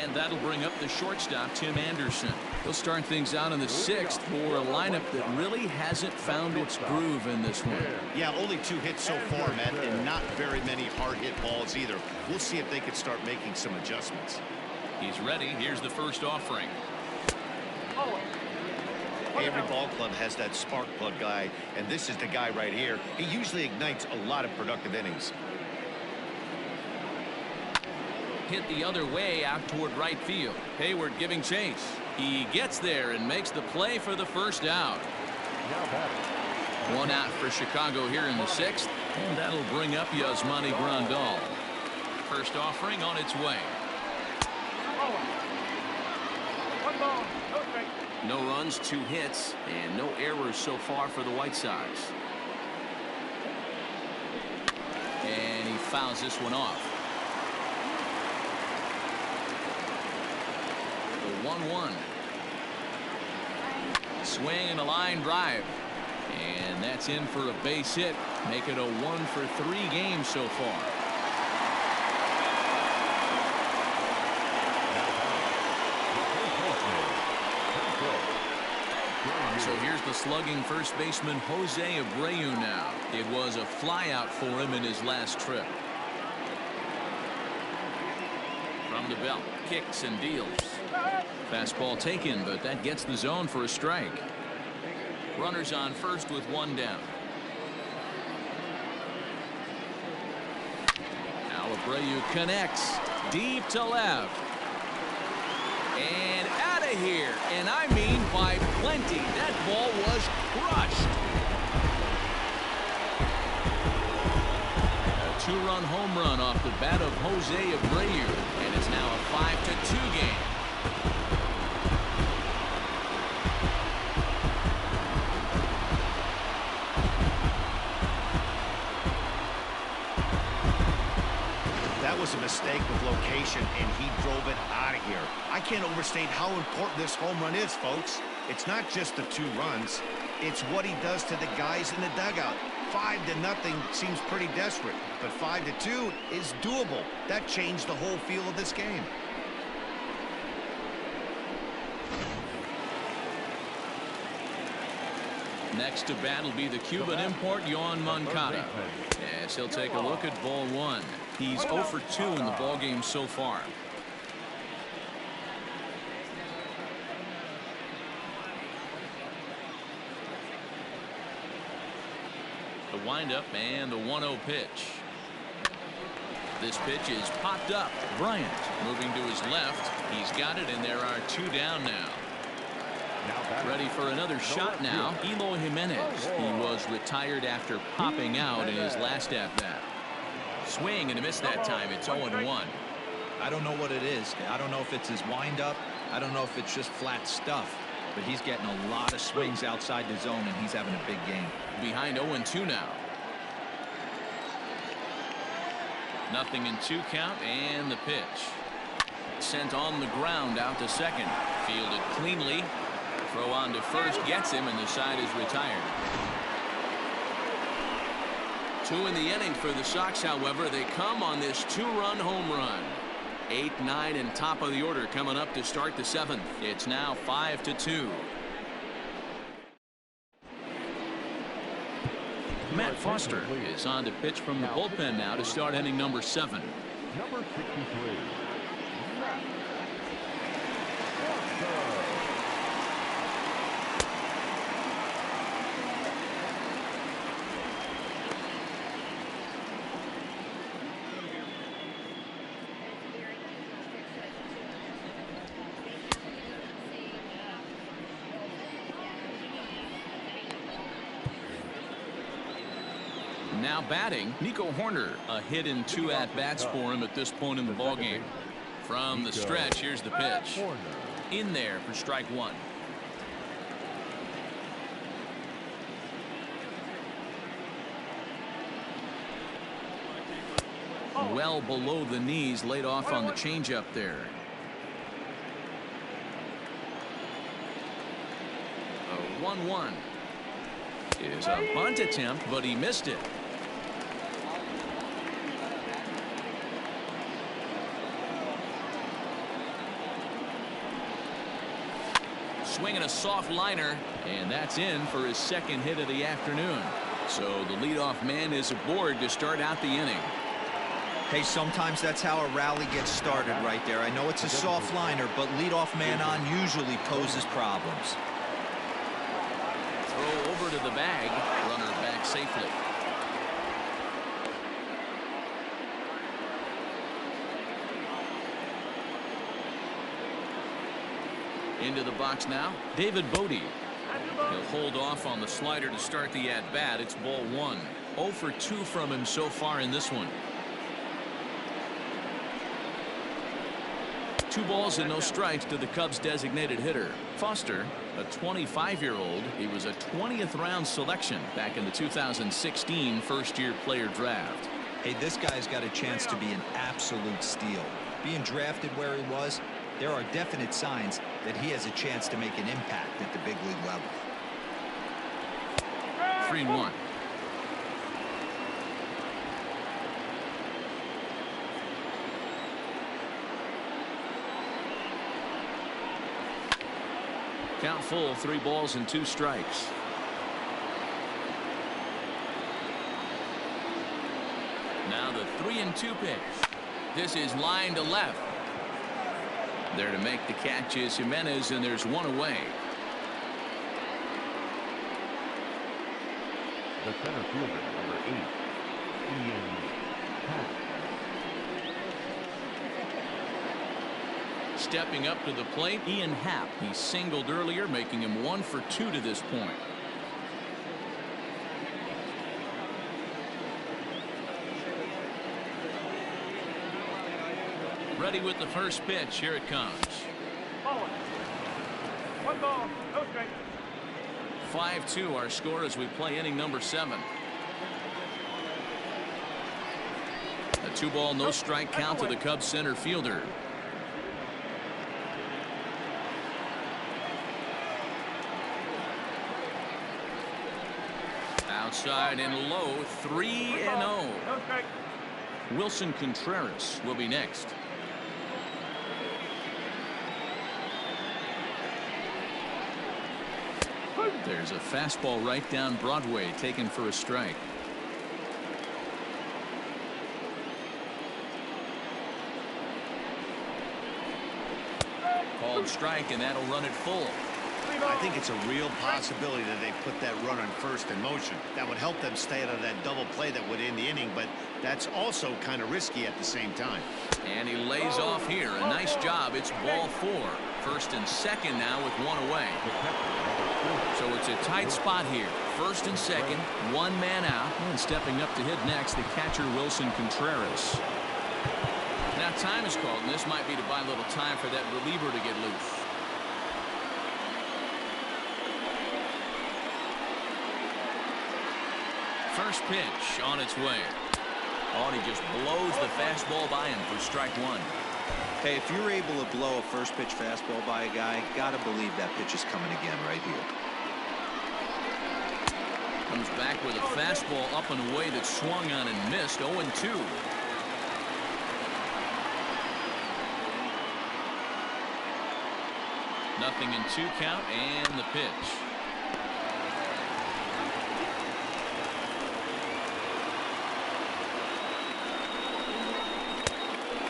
And that'll bring up the shortstop, Tim Anderson. He'll start things out in the 6th for a lineup that really hasn't found its groove in this one. Yeah, only 2 hits so far, Matt, and not very many hard hit balls either. We'll see if they can start making some adjustments. He's ready. Here's the first offering. Every ball club has that spark plug guy, and this is the guy right here. He usually ignites a lot of productive innings. Hit the other way out toward right field. Hayward giving chase. He gets there and makes the play for the first out. 1 out for Chicago here in the 6th, and that'll bring up Yasmani Grandal. First offering on its way. 1 ball, no strike. No runs, 2 hits, and no errors so far for the White Sox. And he fouls this one off. The 1-1. Swing and a line drive. And that's in for a base hit. Make it a 1-for-3 game so far. So here's the slugging first baseman Jose Abreu now. It was a flyout for him in his last trip. From the belt, kicks and deals. Fastball taken, but that gets the zone for a strike. Runners on first with 1 down. Now Abreu connects deep to left. And out of here, and I mean by plenty. That ball was crushed. A 2-run home run off the bat of Jose Abreu, and it's now a 5-2 game. That was a mistake with location, and he drove it out of here. I can't overstate how important this home run is, folks. It's not just the 2 runs. It's what he does to the guys in the dugout. 5-0 seems pretty desperate, but 5-2 is doable. That changed the whole feel of this game. Next to bat will be the Cuban import, Yoan Moncada. As he'll take a look at ball 1. He's 0 for 2 in the ballgame so far. The windup and the 1-0 pitch. This pitch is popped up. Bryant moving to his left. He's got it, and there are 2 down now. Ready for another shot now. Eloy Jimenez. He was retired after popping out in his last at-bat. Swing and a miss that time. It's 0-1. I don't know what it is. I don't know if it's his windup. I don't know if it's just flat stuff. But he's getting a lot of swings outside the zone, and he's having a big game. Behind 0-2 now. 0-2 count, and the pitch. Sent on the ground out to second. Fielded cleanly. Throw on to first gets him, and the side is retired. 2 in the inning for the Sox, however. They come on this 2-run home run. 8, 9, and top of the order coming up to start the 7th. It's now 5-2. Matt Foster is on to pitch from the bullpen now to start inning number 7. Number 63. Now batting, Nico Horner. A hit in 2 at-bats for him at this point in the ballgame. From the stretch, here's the pitch. In there for strike 1. Well below the knees, laid off on the changeup there. A 1-1 is a bunt attempt, but he missed it. Swinging a soft liner, and that's in for his 2nd hit of the afternoon. So the leadoff man is aboard to start out the inning. Hey, sometimes that's how a rally gets started right there. I know it's a soft liner, but leadoff man on usually poses problems. Throw over to the bag. Runner back safely. Into the box now, David Bodie. He'll hold off on the slider to start the at-bat. It's ball 1. 0 for 2 from him so far in this one. 2 balls and no strikes to the Cubs designated hitter. Foster, a 25-year-old. He was a 20th round selection back in the 2016 first-year player draft. Hey, this guy's got a chance to be an absolute steal. Being drafted where he was, there are definite signs that he has a chance to make an impact at the big league level. 3-1. Count full, 3 balls and 2 strikes. Now the 3-2 pitch. This is line to left. There to make the catch is Jimenez, and there's 1 away. The center fielder, number 8, Ian Happ. Stepping up to the plate, Ian Happ. He singled earlier, making him 1 for 2 to this point. Ready with the first pitch. Here it comes. 1 ball, no strike. 5-2 our score as we play inning number 7. A 2 ball no strike count to the Cubs center fielder. Outside and low, 3-0. No strike. Wilson Contreras will be next. There's a fastball right down Broadway, taken for a strike. Called strike, and that'll run it full. I think it's a real possibility that they put that run on first in motion. That would help them stay out of that double play that would end the inning, but that's also kind of risky at the same time. And he lays off here. A nice job. It's ball 4. First and second now with 1 away. So it's a tight spot here. First and second, 1 man out, and stepping up to hit next, the catcher Wilson Contreras. Now time is called, and this might be to buy a little time for that reliever to get loose. First pitch on its way. Oh, and he just blows the fastball by him for strike one. Hey, if you're able to blow a first pitch fastball by a guy, gotta believe that pitch is coming again right here. Comes back with a fastball up and away that swung on and missed. 0-2. Nothing in 2 count and the pitch.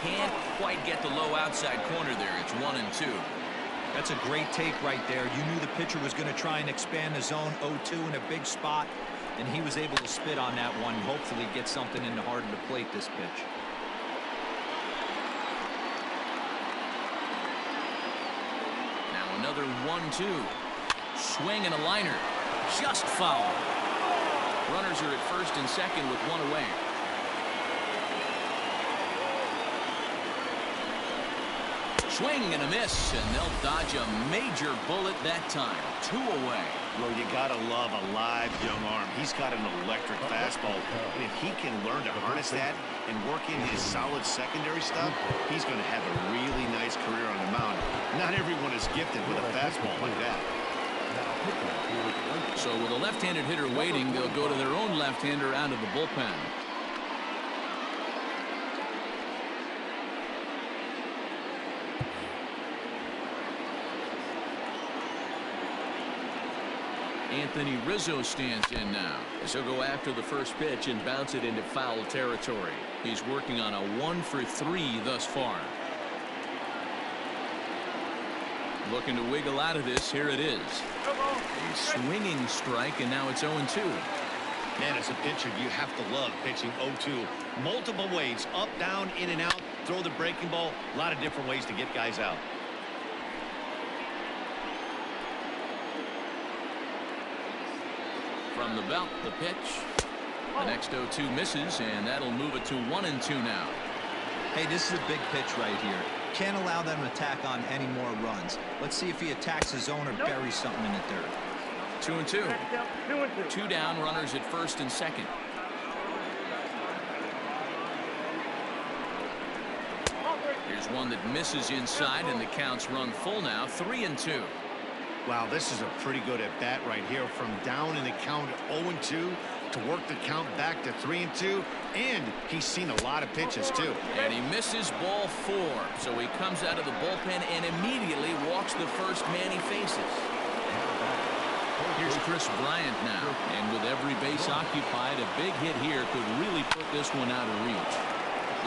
Can't quite get the low outside corner there. It's 1-2. That's a great take right there. You knew the pitcher was going to try and expand the zone. 0-2 in a big spot, and he was able to spit on that one. Hopefully get something in the heart of the plate this pitch. Now another 1-2. Swing and a liner. Just foul. Runners are at first and second with 1 away. Swing and a miss, and they'll dodge a major bullet that time. 2 away. Well, you gotta love a live young arm. He's got an electric fastball, and if he can learn to harness that and work in his solid secondary stuff, he's going to have a really nice career on the mound. Not everyone is gifted with a fastball like that. So with a left-handed hitter waiting, they'll go to their own left-hander out of the bullpen. Anthony Rizzo stands in now as he'll go after the first pitch and bounce it into foul territory. He's working on a 1-for-3 thus far. Looking to wiggle out of this. Here it is. A swinging strike, and now it's 0-2. Man, as a pitcher, you have to love pitching 0-2. Multiple ways, up, down, in and out, throw the breaking ball. A lot of different ways to get guys out. From the belt, the pitch. The next 0-2 misses, and that'll move it to 1-2 now. Hey, this is a big pitch right here. Can't allow them to tack on any more runs. Let's see if he attacks his zone or buries something in the dirt. 2-2. 2 down, runners at first and second. Here's one that misses inside, and the counts run full now. 3-2. Wow, this is a pretty good at bat right here. From down in the count 0-2 to work the count back to 3-2, and he's seen a lot of pitches too. And he misses ball 4, so he comes out of the bullpen and immediately walks the first man he faces. Here's Chris Bryant now, and with every base occupied, a big hit here could really put this one out of reach.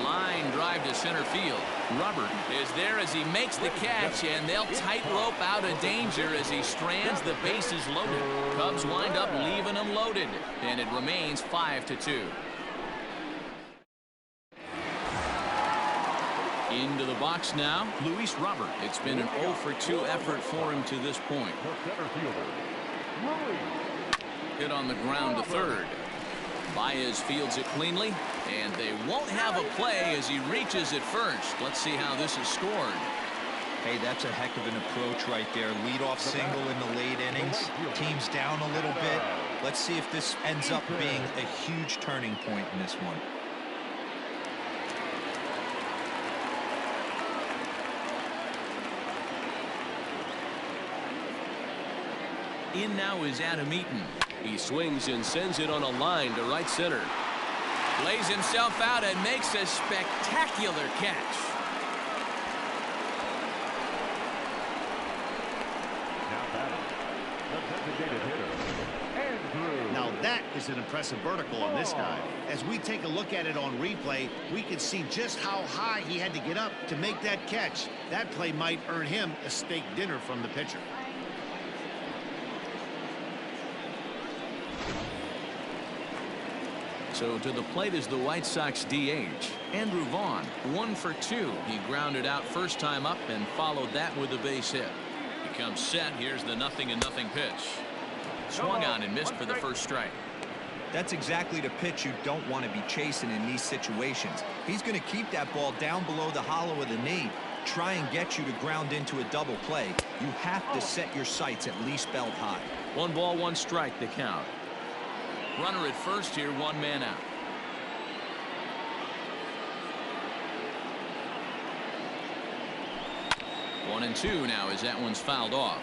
Line drive to center field. Robert is there as he makes the catch, and they'll tightrope out of danger as he strands the bases loaded. Cubs wind up leaving them loaded, and it remains 5-2. Into the box now, Luis Robert. It's been an 0-for-2 effort for him to this point. Hit on the ground to third. Baez fields it cleanly, and they won't have a play as he reaches at first. Let's see how this is scored. Hey, that's a heck of an approach right there. Leadoff single in the late innings. Team's down a little bit. Let's see if this ends up being a huge turning point in this one. In now is Adam Eaton. He swings and sends it on a line to right center. Lays himself out and makes a spectacular catch. Now that is an impressive vertical on this guy. As we take a look at it on replay, we can see just how high he had to get up to make that catch. That play might earn him a steak dinner from the pitcher. So to the plate is the White Sox DH, Andrew Vaughn. 1-for-2. He grounded out first time up and followed that with a base hit. He comes set. Here's the 0-0 pitch. Swung on and missed for the first strike. That's exactly the pitch you don't want to be chasing in these situations. He's going to keep that ball down below the hollow of the knee, try and get you to ground into a double play. You have to set your sights at least belt high. 1 ball, 1 strike, the count. Runner at first here, 1 man out. 1-2 now as that one's fouled off.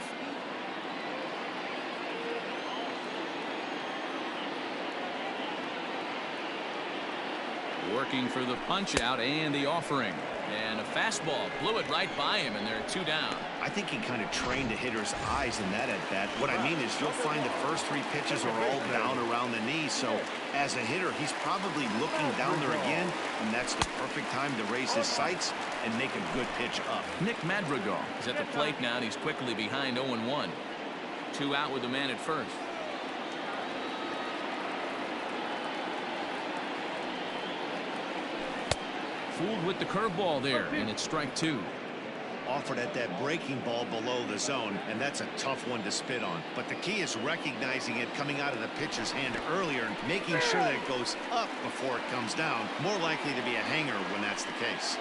Working for the punch out and the offering. And a fastball blew it right by him, and they're 2 down. I think he kind of trained the hitter's eyes in that at bat. What I mean is you'll find the first 3 pitches are all down around the knee. So as a hitter, he's probably looking down there again, and that's the perfect time to raise his sights and make a good pitch up. Nick Madrigal is at the plate now, and he's quickly behind 0-1. 2 out with the man at first. Fooled with the curveball there, and it's strike 2. Offered at that breaking ball below the zone, and that's a tough one to spit on. But the key is recognizing it coming out of the pitcher's hand earlier and making sure that it goes up before it comes down. More likely to be a hanger when that's the case.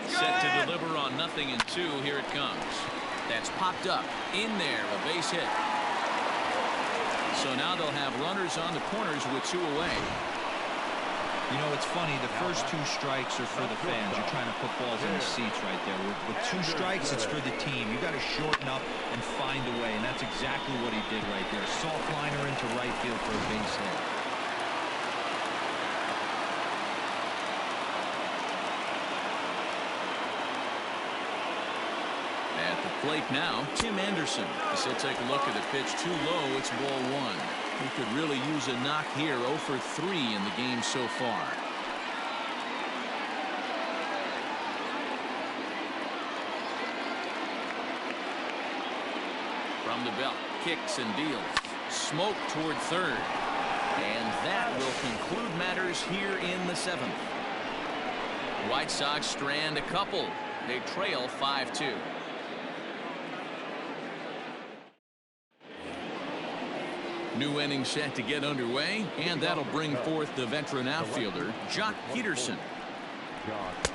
Set to deliver on 0-2. Here it comes. That's popped up in there, a base hit. So now they'll have runners on the corners with 2 away. You know, it's funny, the first 2 strikes are for the fans. You're trying to put balls in the seats right there. With 2 strikes, it's for the team. You got to shorten up and find a way, and that's exactly what he did right there. Soft liner into right field for a base hit. Plate now, Tim Anderson. So take a look at the pitch, too low. It's ball 1. He could really use a knock here. 0 for 3 in the game so far. From the belt, kicks and deals. Smoke toward third. And that will conclude matters here in the 7th. White Sox strand a couple. They trail 5-2. New inning set to get underway, and that'll bring forth the veteran outfielder, Jock Peterson.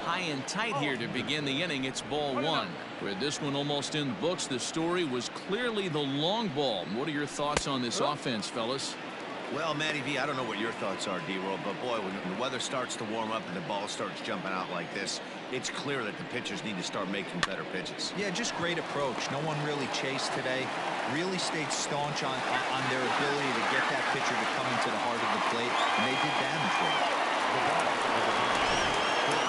High and tight here to begin the inning. It's ball 1. With this one almost in the books, the story was clearly the long ball. What are your thoughts on this offense, fellas? Well, Matty V, I don't know what your thoughts are, D-Roll, but boy, when the weather starts to warm up and the ball starts jumping out like this, it's clear that the pitchers need to start making better pitches. Yeah, just great approach. No one really chased today. Really stayed staunch on their ability to get that pitcher to come into the heart of the plate, and they did damage with it.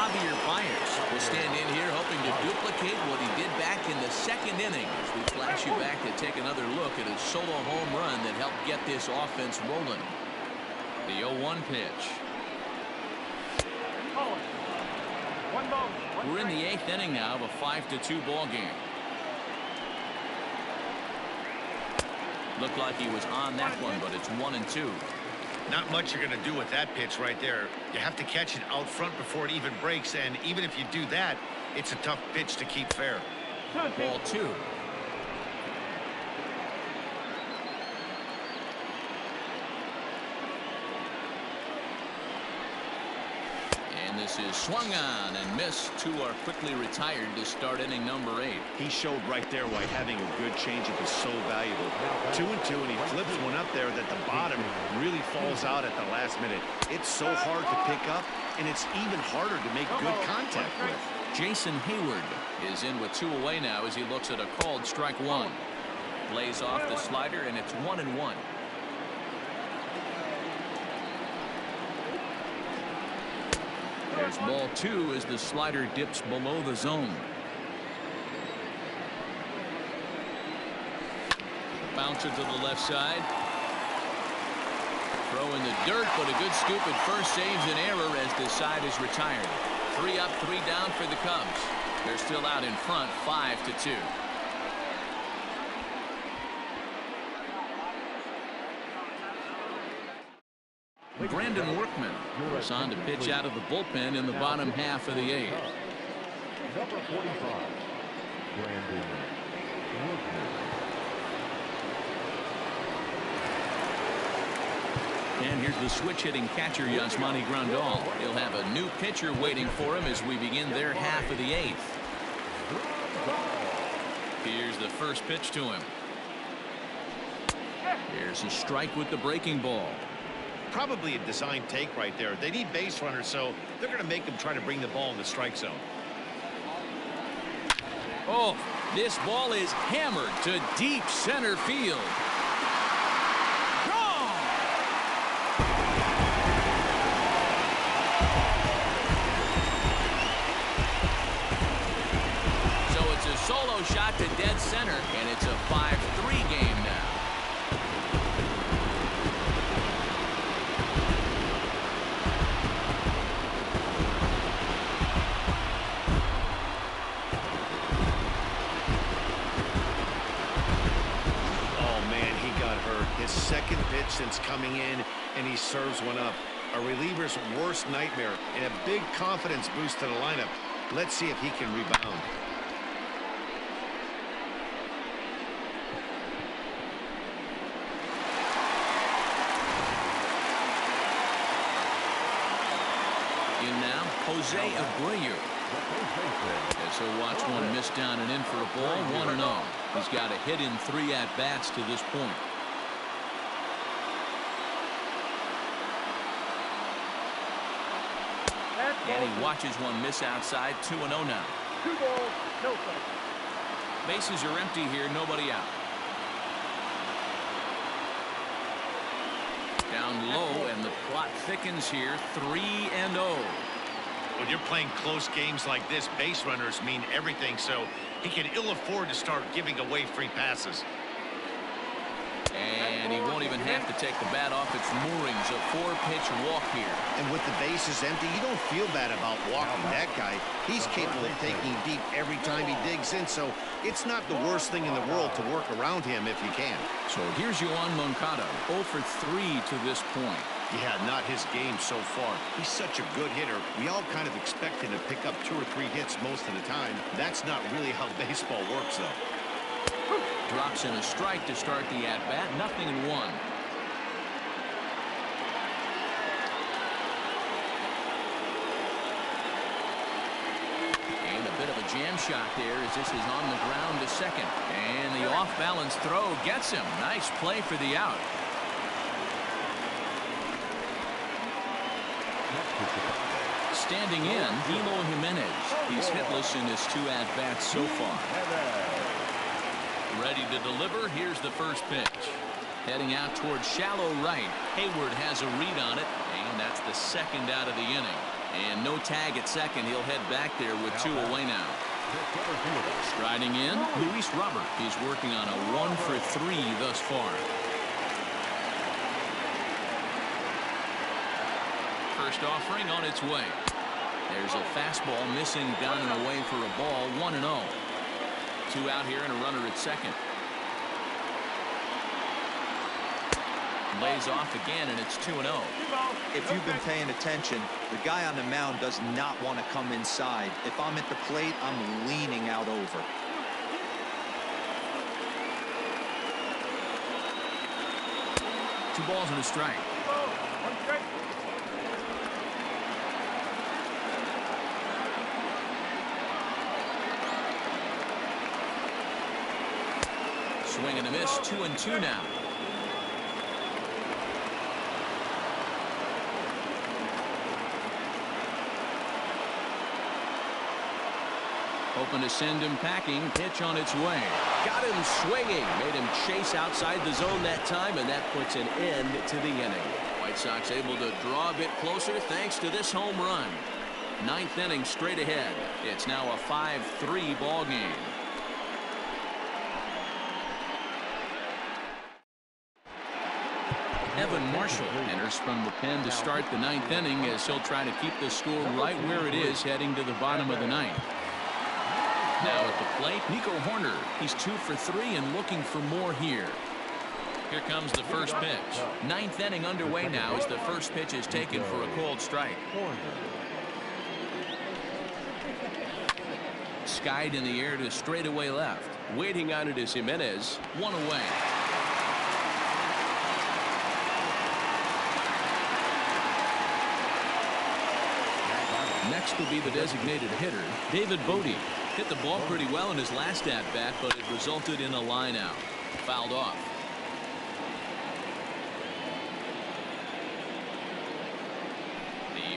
Javier Byers will stand in here hoping to duplicate what he did back in the 2nd inning. As we flash you back to take another look at a solo home run that helped get this offense rolling. The 0-1 pitch. We're in the 8th inning now of a 5-2 ball game. Looked like he was on that one, but it's 1-2. Not much you're going to do with that pitch right there. You have to catch it out front before it even breaks, and even if you do that, it's a tough pitch to keep fair. Ball 2. And this is swung on and missed. 2 are quickly retired to start inning number 8. He showed right there why having a good changeup is so valuable. 2-2, and he flips one up there that the bottom really falls out at the last minute. It's so hard to pick up, and it's even harder to make good contact with. Jason Hayward is in with 2 away now as he looks at a called strike 1. Lays off the slider, and it's 1-1. There's ball 2 as the slider dips below the zone. Bouncer to the left side. Throw in the dirt, but a good scoop at first saves an error as the side is retired. 3 up, 3 down for the Cubs. They're still out in front, 5-2. Brandon Workman was on to pitch out of the bullpen in the bottom half of the 8th. Number 45, Brandon Workman. And here's the switch-hitting catcher, Yasmani Grandal. He'll have a new pitcher waiting for him as we begin their half of the 8th. Here's the first pitch to him. Here's a strike with the breaking ball. Probably a design take right there. They need base runners, so they're going to make them try to bring the ball in the strike zone. Oh, this ball is hammered to deep center field. Gone! So it's a solo shot to dead center, and it's a 5-3 game now. His second pitch since coming in, and he serves one up. A reliever's worst nightmare, and a big confidence boost to the lineup. Let's see if he can rebound. In now, Jose Abreu. As he'll watch one miss down and in for a ball, 1-0. He's got a hit in 3 at-bats to this point. And he watches one miss outside. 2-0 now. 2 balls, no strikes. Bases are empty here, nobody out. Down low, and the plot thickens here. 3-0. When you're playing close games like this, base runners mean everything, so he can ill afford to start giving away free passes. And he won't even have to take the bat off its moorings. A 4-pitch walk here. And with the bases empty, you don't feel bad about walking that guy. He's capable of taking deep every time he digs in, so it's not the worst thing in the world to work around him if you can. So here's Yoan Moncada, 0 for 3 to this point. Yeah, not his game so far. He's such a good hitter. We all kind of expect him to pick up 2 or 3 hits most of the time. That's not really how baseball works, though. Drops in a strike to start the at-bat. 0-1. And a bit of a jam shot there as this is on the ground to second. And the off-balance throw gets him. Nice play for the out. Standing in, Eloy Jimenez. He's hitless in his 2 at-bats so far. Ready to deliver. Here's the first pitch. Heading out towards shallow right. Hayward has a read on it, and that's the second out of the inning. And no tag at second. He'll head back there with 2 away now. Striding in, Luis Robert. He's working on a 1 for 3 thus far. First offering on its way. There's a fastball missing down and away for a ball. 1-0. 2 out here and a runner at second. Lays off again, and it's 2-0. If you've been paying attention, the guy on the mound does not want to come inside. If I'm at the plate, I'm leaning out over. Two balls and a strike. 1 strike. Swing and a miss. 2-2 now. Hoping to send him packing. Pitch on its way. Got him swinging. Made him chase outside the zone that time, and that puts an end to the inning. White Sox able to draw a bit closer thanks to this home run. 9th inning straight ahead. It's now a 5-3 ball game. Evan Marshall enters from the pen to start the 9th inning as he'll try to keep the score right where it is heading to the bottom of the 9th. Now at the plate, Nico Horner. He's 2 for 3 and looking for more here. Here comes the first pitch. 9th inning underway now as the first pitch is taken for a called strike. Skied in the air to straightaway left. Waiting on it is Jimenez. 1 away. Next will be the designated hitter, David Bodie. Hit the ball pretty well in his last at-bat, but it resulted in a line out. Fouled off.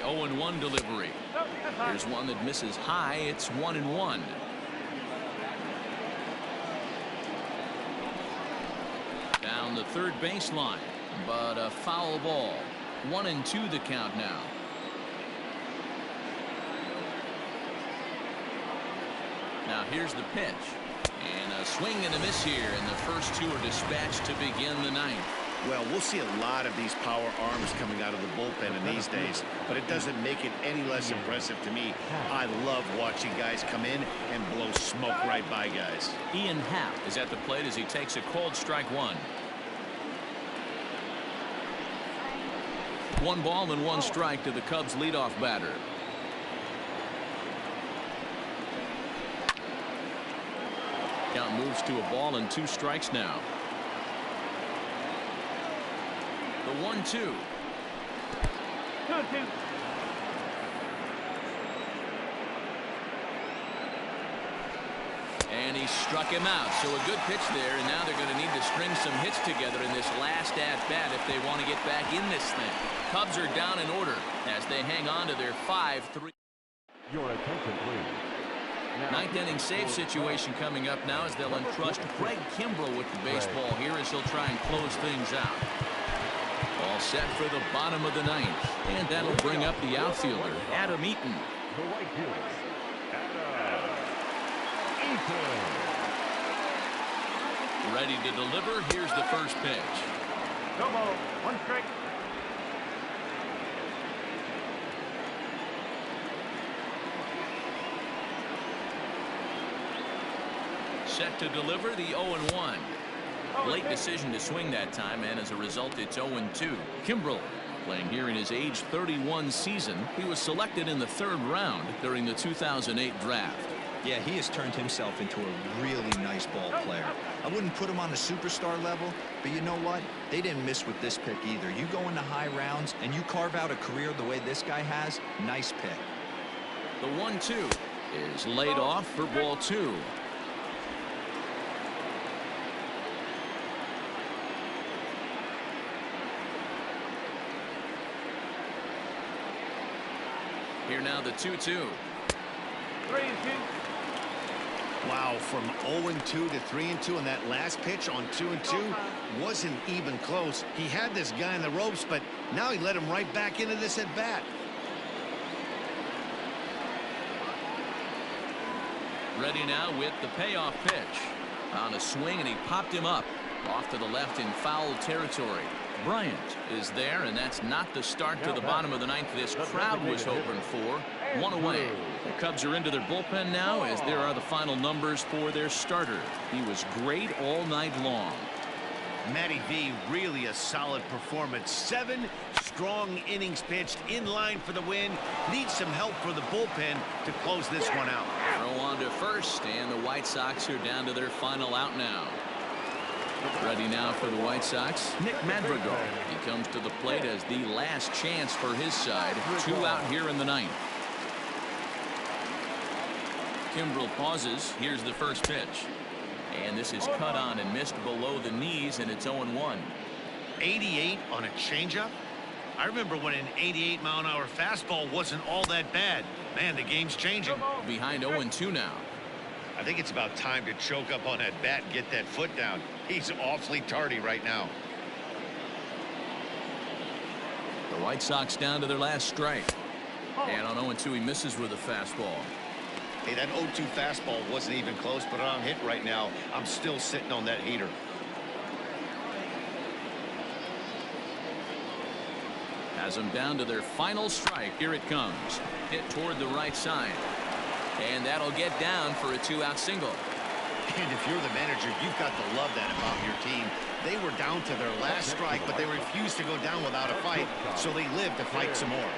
0-1 delivery. Here's one that misses high. It's 1-1. Down the third baseline, but a foul ball. 1-2 the count now. Now here's the pitch. And a swing and a miss here, and the first two are dispatched to begin the ninth. Well, we'll see a lot of these power arms coming out of the bullpen in these days, but it doesn't make it any less impressive to me. I love watching guys come in and blow smoke right by guys. Ian Happ is at the plate as he takes a cold strike one. 1 ball and 1 strike to the Cubs leadoff batter. Count moves to a ball and 2 strikes now. The 1-2. 2-2. And he struck him out. So a good pitch there, and now they're going to need to string some hits together in this last at-bat if they want to get back in this thing. Cubs are down in order as they hang on to their 5-3. Your attention, please. Ninth inning save situation coming up now as they'll entrust Craig Kimbrell with the baseball here as he'll try and close things out. All set for the bottom of the ninth, and that'll bring up the outfielder, Adam Eaton. The right fielder, Adam Eaton. Ready to deliver. Here's the first pitch. No ball. 1 strike. Set to deliver the 0-1. Late decision to swing that time, and as a result, it's 0-2. Kimbrell playing here in his age 31 season. He was selected in the 3rd round during the 2008 draft. Yeah, he has turned himself into a really nice ball player. I wouldn't put him on a superstar level, but you know what? They didn't miss with this pick either. You go into high rounds and you carve out a career the way this guy has, nice pick. The 1-2 is laid off for ball 2. Here now the 2-2. 3-2. Wow, from 0-2 to 3-2 on that last pitch on 2-2 wasn't even close. He had this guy in the ropes, but now he let him right back into this at bat. Ready now with the payoff pitch. On a swing, and he popped him up off to the left in foul territory. Bryant is there, and that's not the start to the bottom of the ninth this crowd was hoping for. 1 away. The Cubs are into their bullpen now as there are the final numbers for their starter. He was great all night long. Matty V, really a solid performance. 7 strong innings pitched, in line for the win. Needs some help for the bullpen to close this one out. Throw on to first, and the White Sox are down to their final out now. Ready now for the White Sox, Nick Madrigal. He comes to the plate as the last chance for his side. 2 out here in the ninth. Kimbrell pauses. Here's the first pitch. And this is cut on and missed below the knees, and it's 0-1. 88 on a changeup? I remember when an 88-mile-an-hour fastball wasn't all that bad. Man, the game's changing. Behind 0-2 now. I think it's about time to choke up on that bat and get that foot down. He's awfully tardy right now. The White Sox down to their last strike. And on 0-2 he misses with a fastball. Hey, that 0-2 fastball wasn't even close, but on hit right now, I'm still sitting on that heater. Has them down to their final strike. Here it comes. Hit toward the right side. And that'll get down for a 2-out single. And if you're the manager, you've got to love that about your team. They were down to their last strike, but they refused to go down without a fight, so they lived to fight some more.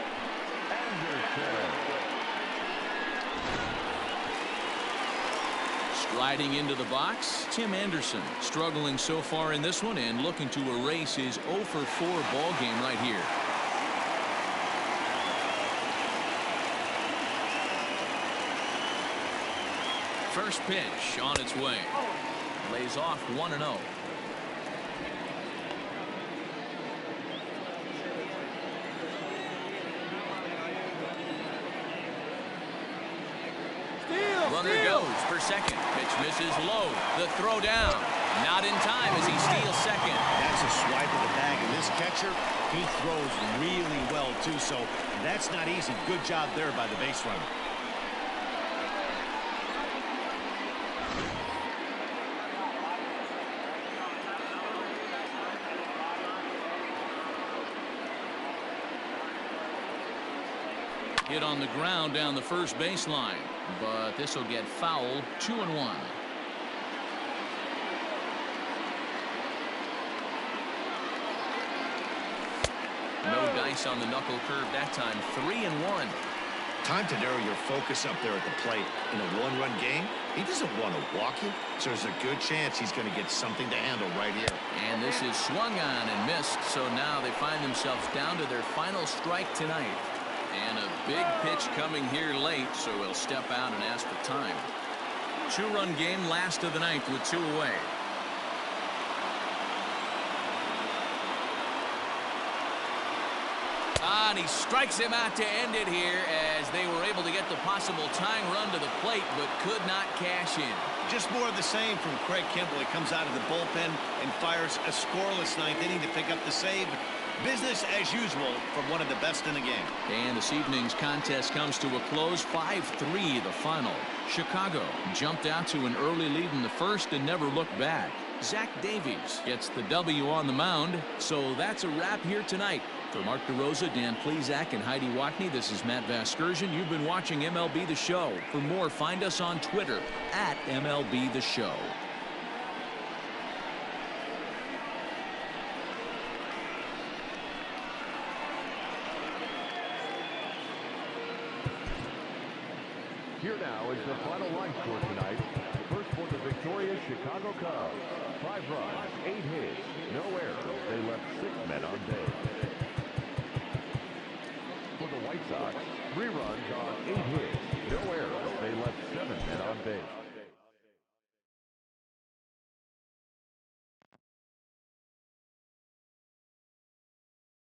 Striding into the box, Tim Anderson, struggling so far in this one and looking to erase his 0-for-4 ball game right here. First pitch on its way. Lays off 1-0. Runner goes for second. Pitch misses low. The throw down. Not in time as he steals second. That's a swipe of the bag. And this catcher, he throws really well, too. So that's not easy. Good job there by the base runner. Hit on the ground down the first baseline, but this will get foul. 2-1. No dice on the knuckle curve that time. 3-1. Time to narrow your focus up there at the plate. In a one-run game, he doesn't want to walk you, so there's a good chance he's going to get something to handle right here. And this is swung on and missed, so now they find themselves down to their final strike tonight. And a big pitch coming here late, so he'll step out and ask for time. 2-run game, last of the ninth with 2 away. And he strikes him out to end it here as they were able to get the possible tying run to the plate, but could not cash in. Just more of the same from Craig Kimbrell. He comes out of the bullpen and fires a scoreless ninth inning to pick up the save. Business as usual from one of the best in the game. And this evening's contest comes to a close. 5-3 the final. Chicago jumped out to an early lead in the first and never looked back. Zach Davies gets the W on the mound. So that's a wrap here tonight. For Mark DeRosa, Dan Plesac, and Heidi Watney, this is Matt Vasgersian. You've been watching MLB The Show. For more, find us on Twitter at MLB The Show. Here now is the final line score tonight. First for the victorious Chicago Cubs. 5 runs, 8 hits, no errors. They left 6 men on base. For the White Sox, 3 runs on 8 hits, no errors. They left 7 men on base.